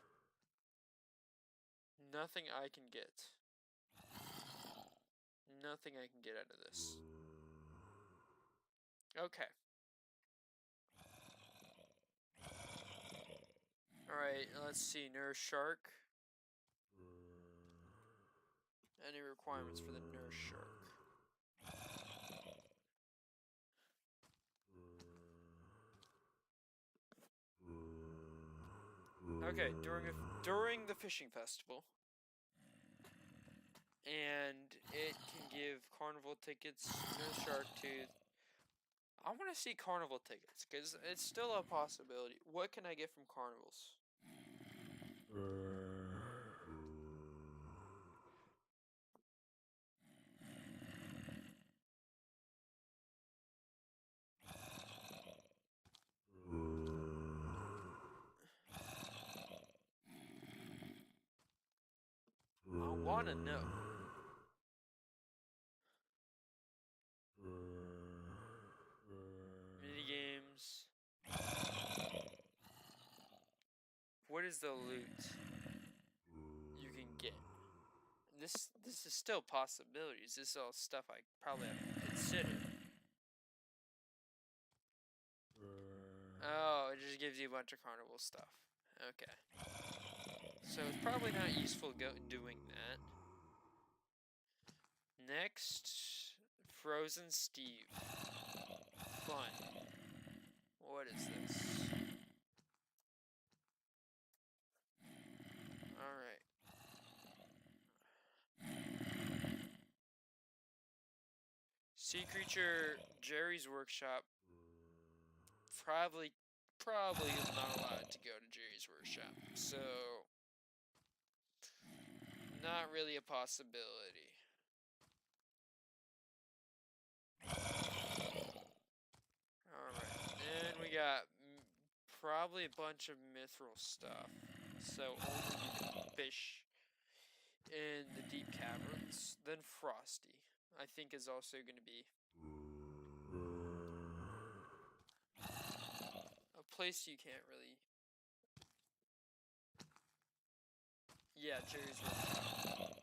Nothing I can get. Nothing I can get out of this. Okay. Alright, let's see. Nurse shark. Any requirements for the nurse shark? Okay, during the fishing festival, and it can give carnival tickets, nurse shark tooth. I want to see carnival tickets because it's still a possibility. What can I get from carnivals? I want to know. Mini games. What is the loot you can get? This is still possibilities. This is all stuff I probably haven't considered. Oh, it just gives you a bunch of carnival stuff. Okay. So it's probably not useful doing that. Next, Frozen Steve. Fun. What is this? Alright. Sea Creature, Jerry's Workshop. Probably not allowed to go to Jerry's Workshop. So, not really a possibility. Alright, and we got probably a bunch of mithril stuff. So only you can fish in the deep caverns. Then Frosty, I think, is also going to be a place you can't really... Yeah, Jerry's Workshop.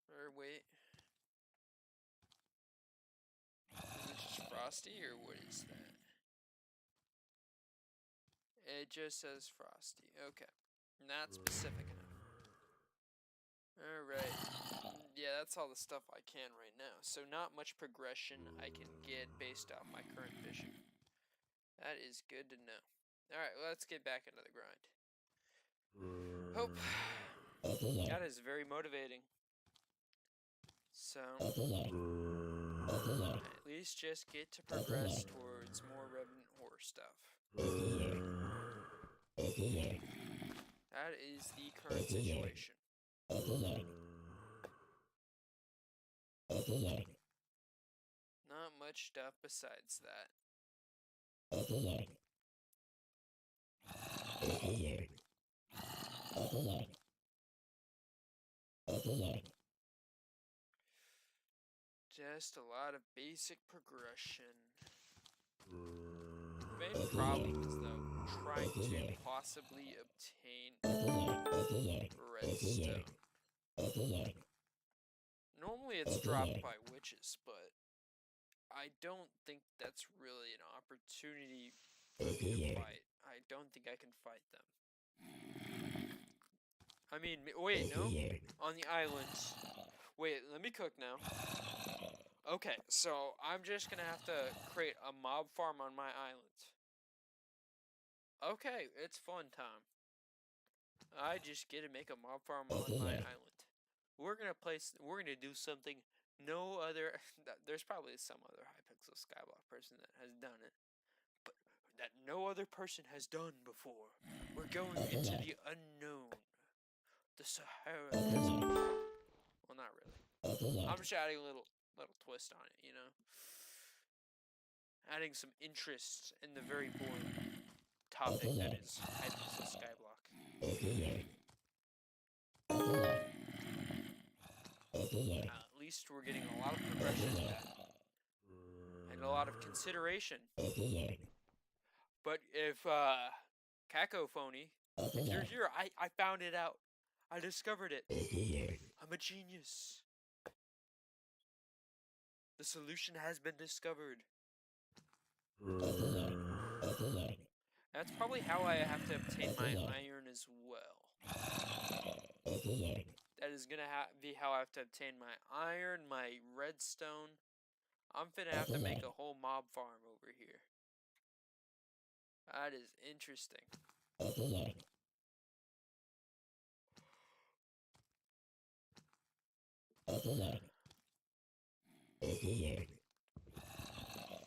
Or wait. Is it just Frosty, or what is that? It just says Frosty. Okay. Not specific enough. Alright. Yeah, that's all the stuff I can right now. So not much progression I can get based off my current fishing. That is good to know. Alright, well, let's get back into the grind. Hope. That is very motivating. So, at least just get to progress towards more Revenant Horror stuff. That is the current situation. Not much stuff besides that. Just a lot of basic progression. Main problem is, though, trying to possibly obtain redstone. Normally it's dropped by witches, but I don't think that's really an opportunity for me to fight. I don't think I can fight them. I mean, wait, no? On the island. Wait, let me cook now. Okay, so I'm just gonna have to create a mob farm on my island. Okay, it's fun time. I just get to make a mob farm on my island. We're gonna do something no other... There's probably some other Hypixel Skyblock person that has done it, but that no other person has done before. We're going into the unknown. The Sahara Desert. Well, not really. I'm just adding a little twist on it, you know? Adding some interest in the very boring topic that is Hypixel Skyblock. At least we're getting a lot of progression in that. And a lot of consideration. But if, Cacophony, if you're here, I found it out. I discovered it. I'm a genius. The solution has been discovered. That's probably how I have to obtain my iron as well. That is gonna be how I have to obtain my iron, my redstone. I'm finna have to make a whole mob farm over here. That is interesting.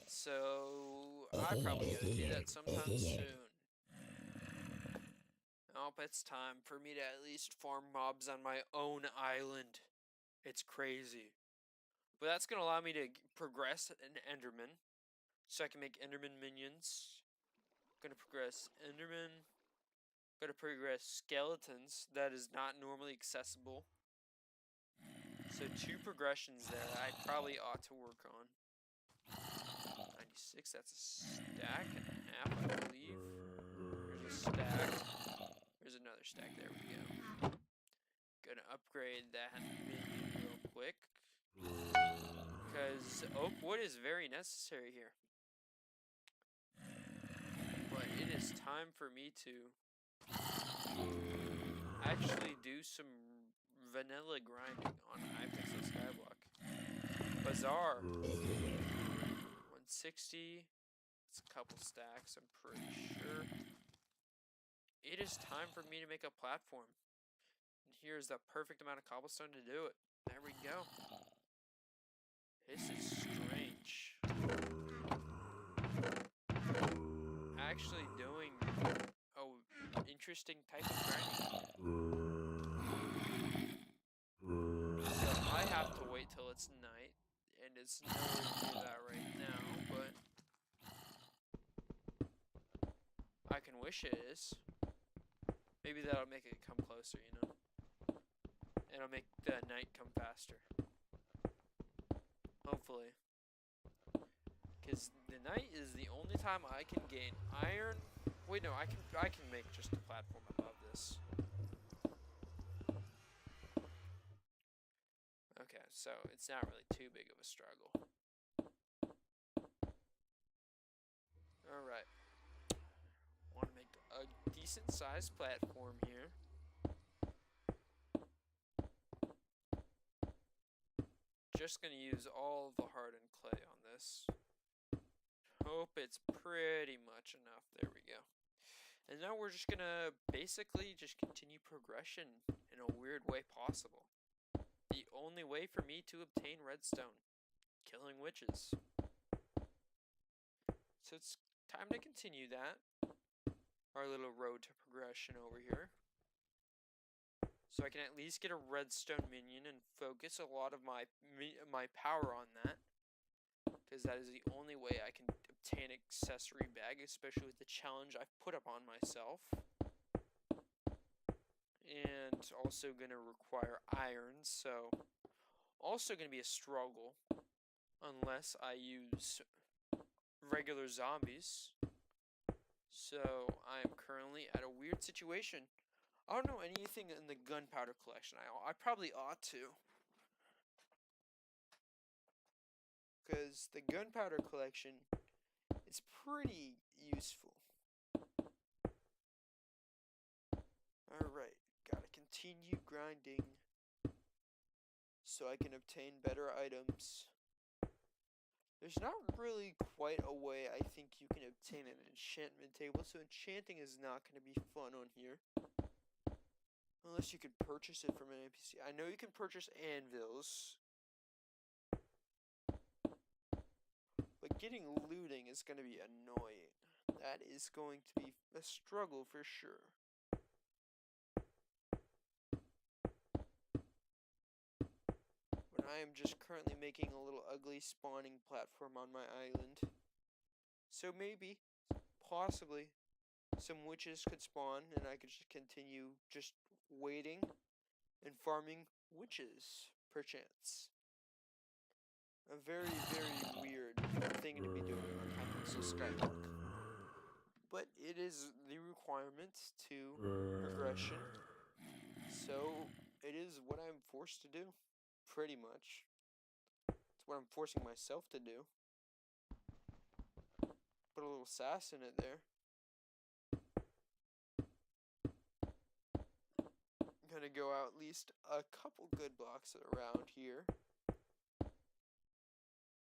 So, I probably gotta do that sometime soon. Oh, it's time for me to at least farm mobs on my own island. It's crazy. But that's gonna allow me to progress an Enderman. So I can make Enderman minions. Gonna progress Enderman. Gonna progress skeletons. That is not normally accessible. So 2 progressions there I probably ought to work on. 96, that's a stack and a half, I believe. There's a stack. There's another stack, there we go. Gonna upgrade that minion real quick. Because oak wood is very necessary here. But it is time for me to actually do some vanilla grinding on Hypixel Skyblock. Bazaar. 160. It's a couple stacks, I'm pretty sure. It is time for me to make a platform. And here's the perfect amount of cobblestone to do it. There we go. This is strange. Actually doing an interesting type of grinding. So I have to wait till it's night, and it's nowhere near that right now, but I can wish it is. Maybe that'll make it come closer, you know? It'll make the night come faster. Hopefully. Because the night is the only time I can gain iron. Wait, no, I can make just a platform above this. Okay, so it's not really too big of a struggle. Alright. Want to make a decent sized platform here. Just gonna use all the hardened clay on this. Hope it's pretty much enough. There we go. And now we're just gonna basically just continue progression in a weird way possible. The only way for me to obtain redstone. Killing witches. So it's time to continue that. Our little road to progression over here. So I can at least get a redstone minion and focus a lot of my power on that. Because that is the only way I can obtain an accessory bag, especially with the challenge I've put upon myself. And also going to require iron, so also going to be a struggle unless I use regular zombies. So I'm currently at a weird situation. I don't know anything in the gunpowder collection. I probably ought to. Because the gunpowder collection is pretty useful. Alright, gotta continue grinding so I can obtain better items. There's not really quite a way I think you can obtain an enchantment table, so enchanting is not going to be fun on here. Unless you could purchase it from an NPC. I know you can purchase anvils. But getting looting is going to be annoying. That is going to be a struggle for sure. But I am just currently making a little ugly spawning platform on my island. So maybe, possibly, some witches could spawn and I could just continue just waiting and farming witches. perchance. A very, very weird thing to be doing on Hypixel Skyblock. But it is the requirement to progression, so it is what I'm forced to do, pretty much. It's what I'm forcing myself to do. Put a little sass in it there. I'm gonna go out at least a couple good blocks around here,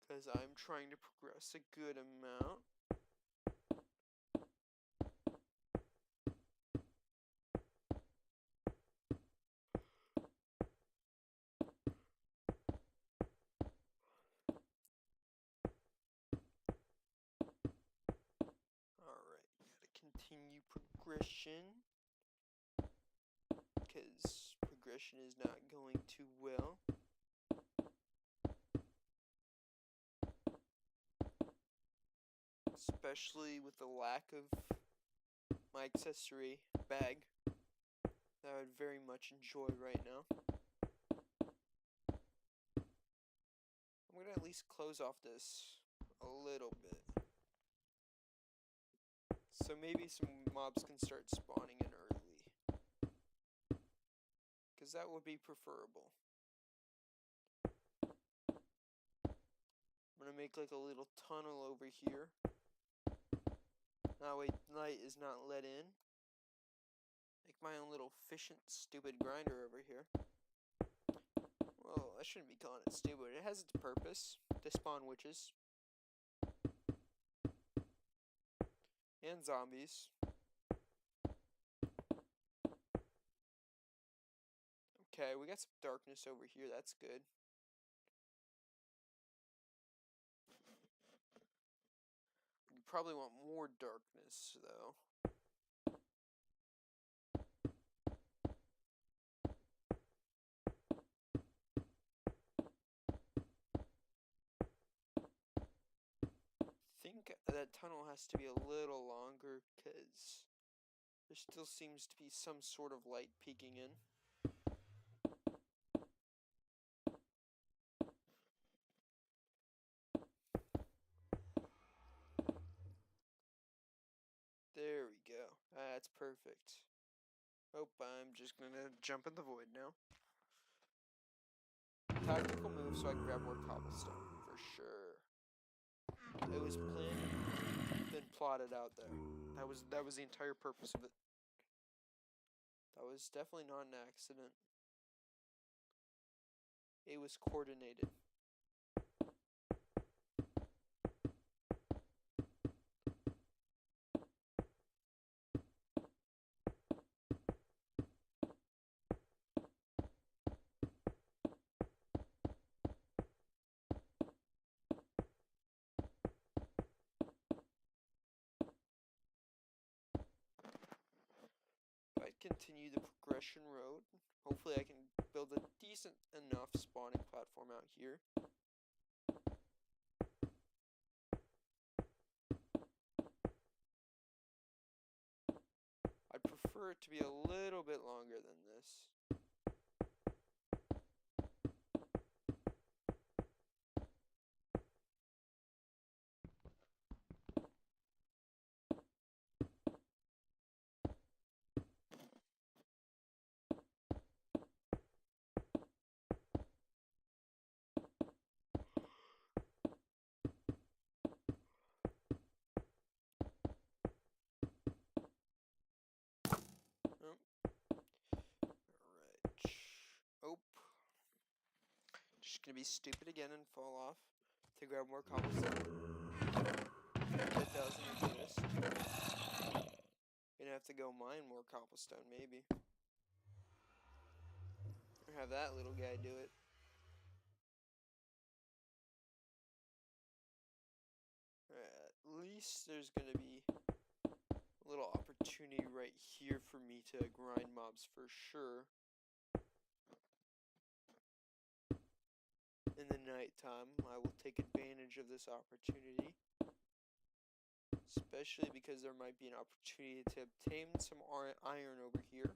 because I'm trying to progress a good amount. Alright, gotta continue progression, because progression is not going too well. Especially with the lack of my accessory bag that I would very much enjoy right now. I'm gonna at least close off this a little bit, so maybe some mobs can start spawning in early, because that would be preferable. I'm gonna make like a little tunnel over here. That way light is not let in. Make my own little efficient, stupid grinder over here. Well, I shouldn't be calling it stupid. It has its purpose to spawn witches. And zombies. Okay, we got some darkness over here. That's good. You probably want more darkness, though. I think that tunnel has to be a little longer, because there still seems to be some sort of light peeking in. There we go. That's perfect. Oh, I'm just gonna jump in the void now. Tactical move so I can grab more cobblestone, for sure. It was planned, been plotted out there. That was the entire purpose of it. That was definitely not an accident. It was coordinated. If I continue the progression road, hopefully I can build a decent enough spawning platform out here. I'd prefer it to be a little bit longer than this. Oh. Just gonna be stupid again and fall off to grab more cobblestone. That doesn't exist. Gonna have to go mine more cobblestone, maybe. Or have that little guy do it. At least there's gonna be a little opportunity right here for me to grind mobs for sure. In the nighttime, I will take advantage of this opportunity. Especially because there might be an opportunity to obtain some iron over here.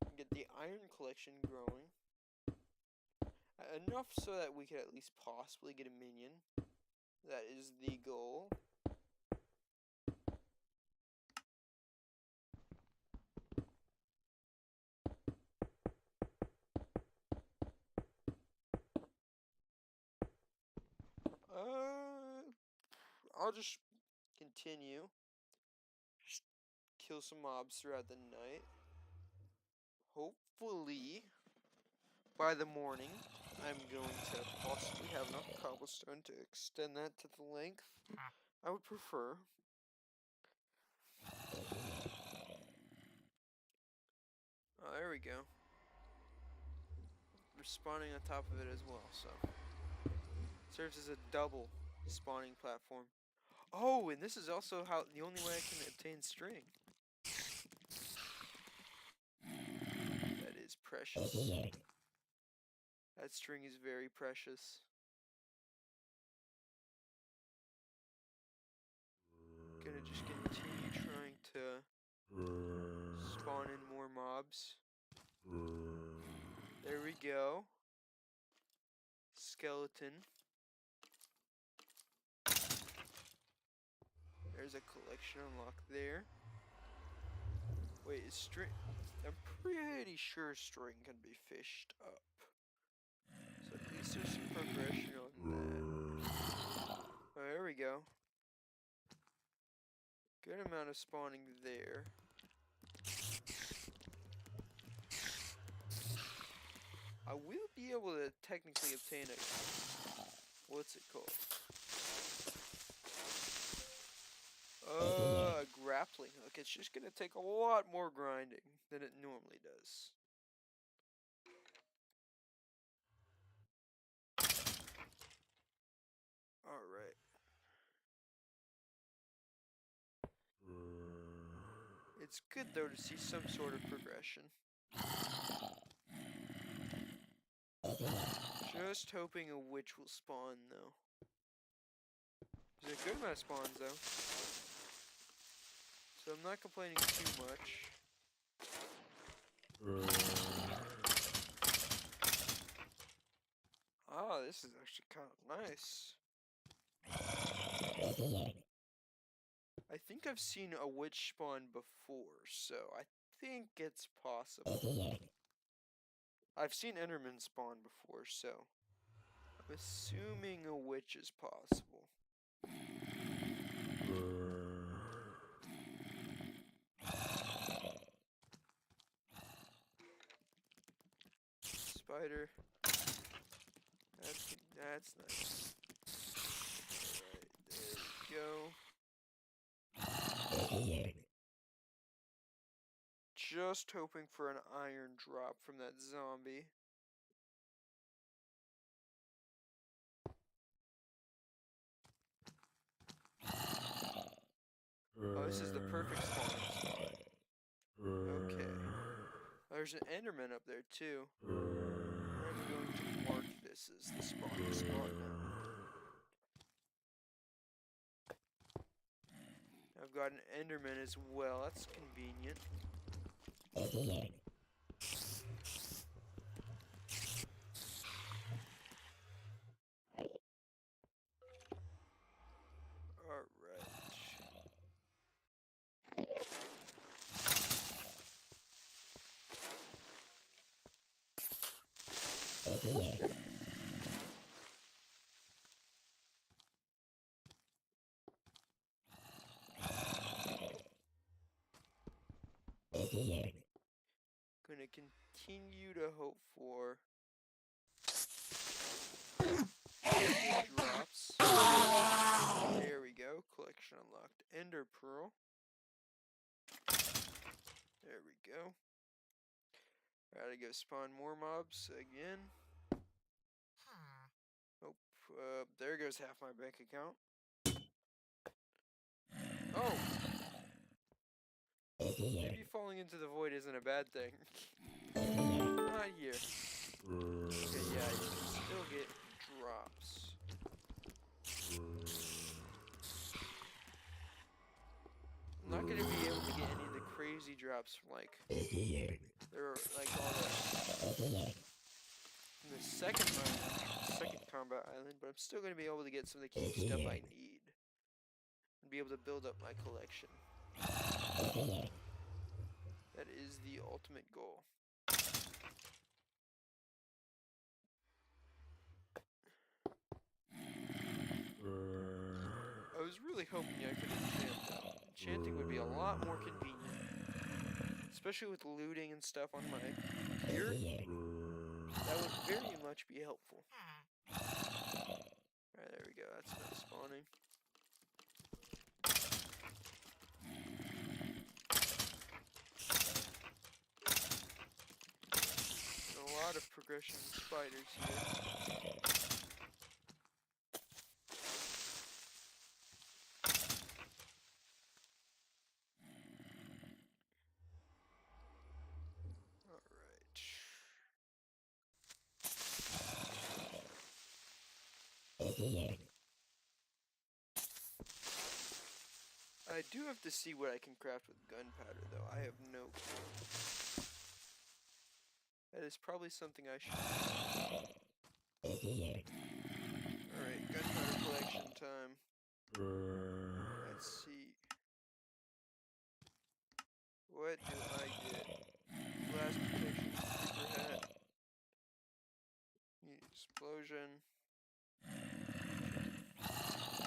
And get the iron collection growing. Enough so that we could at least possibly get a minion. That is the goal. I'll just continue. Just kill some mobs throughout the night. Hopefully, by the morning, I'm going to possibly have enough cobblestone to extend that to the length I would prefer. Oh, there we go. We're spawning on top of it as well, so serves as a double spawning platform. Oh, and this is also how the only way I can obtain string. That is precious. That string is very precious. Gonna just continue trying to spawn in more mobs. There we go. Skeleton. There's a collection unlocked there. Wait, is string... I'm pretty sure string can be fished up. So at least there's some progression on that. Oh, there we go. Good amount of spawning there. I will be able to technically obtain a... What's it called? A grappling hook. It's just gonna take a lot more grinding than it normally does. Alright. It's good though to see some sort of progression. Just hoping a witch will spawn though. There's a good amount of spawns though. So I'm not complaining too much. Ah, this is actually kind of nice. I think I've seen a witch spawn before, so I think it's possible. I've seen Enderman spawn before, so I'm assuming a witch is possible. Spider. That's nice. Alright, there we go. Just hoping for an iron drop from that zombie. Oh, this is the perfect spawning spot. Okay. There's an Enderman up there too. I'm going to mark this as the spawning spot now. I've got an Enderman as well. That's convenient. Gonna continue to hope for drops. There we go. Collection unlocked. Ender Pearl. There we go. Gotta go spawn more mobs again. Oh, there goes half my bank account. Oh! Maybe falling into the void isn't a bad thing. Not here. Okay, yeah, you can still get drops. I'm not gonna be able to get any of the crazy drops from like... There are like all the... in the second combat island, but I'm still going to be able to get some of the key stuff I need. And be able to build up my collection. That is the ultimate goal. I was really hoping I could enchant though. Enchanting would be a lot more convenient. Especially with looting and stuff on my gear. That would very much be helpful. Alright, there we go. That's not spawning. A lot of progression spiders here. I do have to see what I can craft with gunpowder, though. I have no clue. That is probably something I should do. Alright, gunpowder collection time. Let's see. What do I get? Blast protection, super hat. Explosion.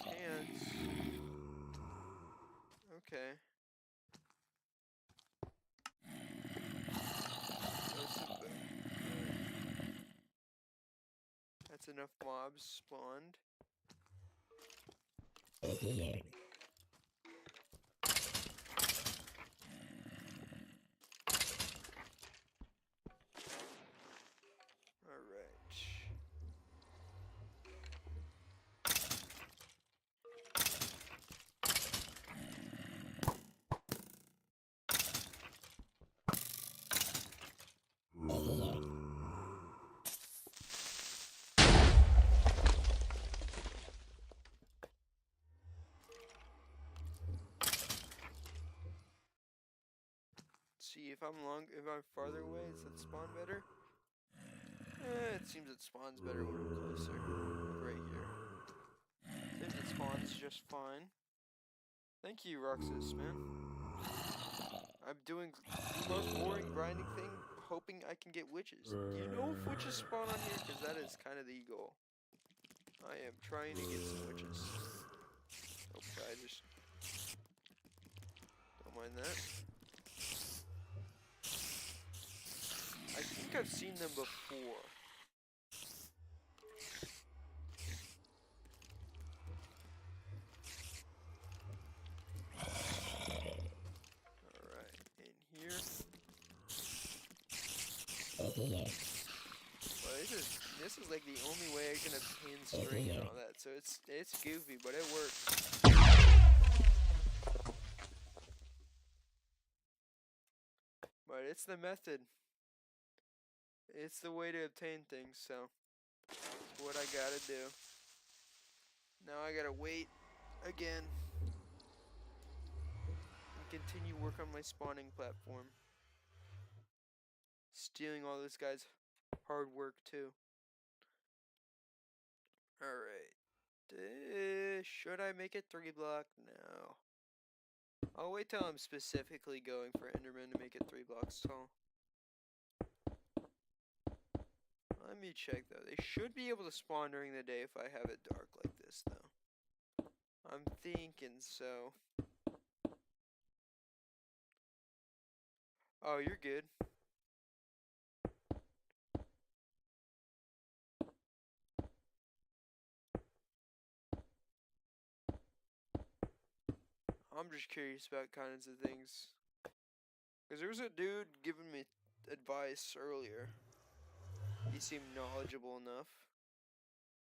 Pants. Okay. That's enough mobs spawned. Alright. See if I'm farther away, does it spawn better? It seems it spawns better when I'm closer. Like right here. Seems it spawns just fine. Thank you, Roxas, man. I'm doing the most boring grinding thing, hoping I can get witches. Do you know if witches spawn on here? Because that is kind of the goal. I am trying to get some witches. Nope, I just... Don't mind that. I think I've seen them before. Alright, in here. Well, this is like the only way I can obtain string and all that, so it's goofy, but it works. But it's the method. It's the way to obtain things, so it's what I gotta do. Now I gotta wait again and continue work on my spawning platform. Stealing all this guy's hard work too. Alright. Should I make it 3 block? No. I'll wait till I'm specifically going for Enderman to make it 3 blocks tall. Let me check though. They should be able to spawn during the day if I have it dark like this though. I'm thinking so. Oh, you're good. I'm just curious about kinds of things. Because there was a dude giving me advice earlier. He seemed knowledgeable enough.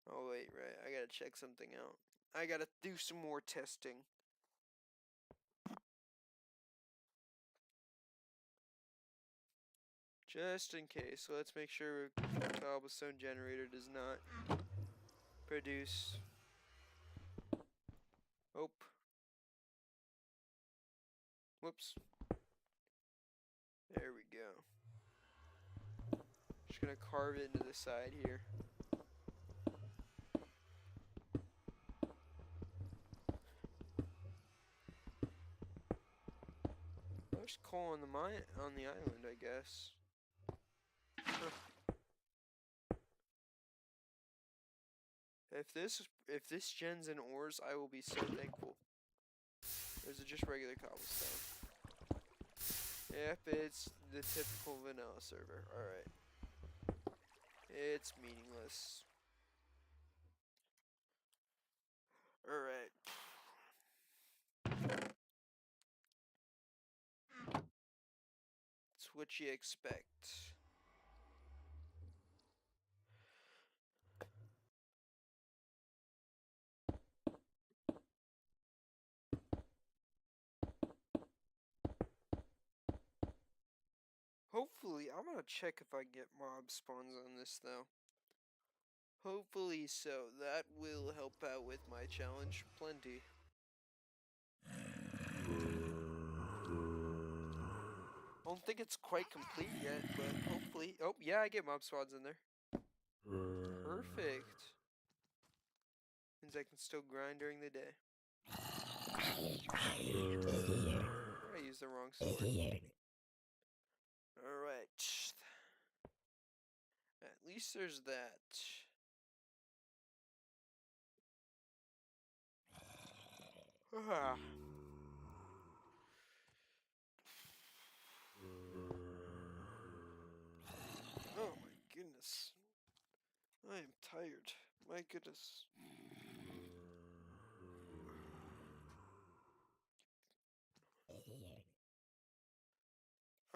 Oh wait, right. I gotta check something out. I gotta do some more testing. Just in case. So let's make sure cobblestone generator does not produce. Oh. Whoops. There we go. Just gonna carve it into the side here. There's coal on the island, I guess. Huh. If this gens in ores, I will be so thankful. There's just regular cobblestone. Yep, it's the typical vanilla server. Alright. It's meaningless. Alright. It's what you expect. Hopefully, I'm gonna check if I get mob spawns on this though. Hopefully so. That will help out with my challenge plenty. I don't think it's quite complete yet, but hopefully. Oh, yeah, I get mob spawns in there. Perfect. Means I can still grind during the day. I used the wrong sword. Alright. At least there's that. Ah. Oh my goodness. I am tired. My goodness.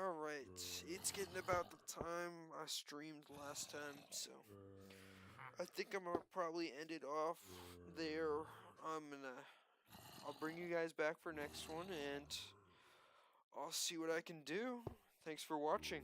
Alright, it's getting about the time I streamed last time, so I think I'm gonna probably end it off there. I'll bring you guys back for next one, and I'll see what I can do. Thanks for watching.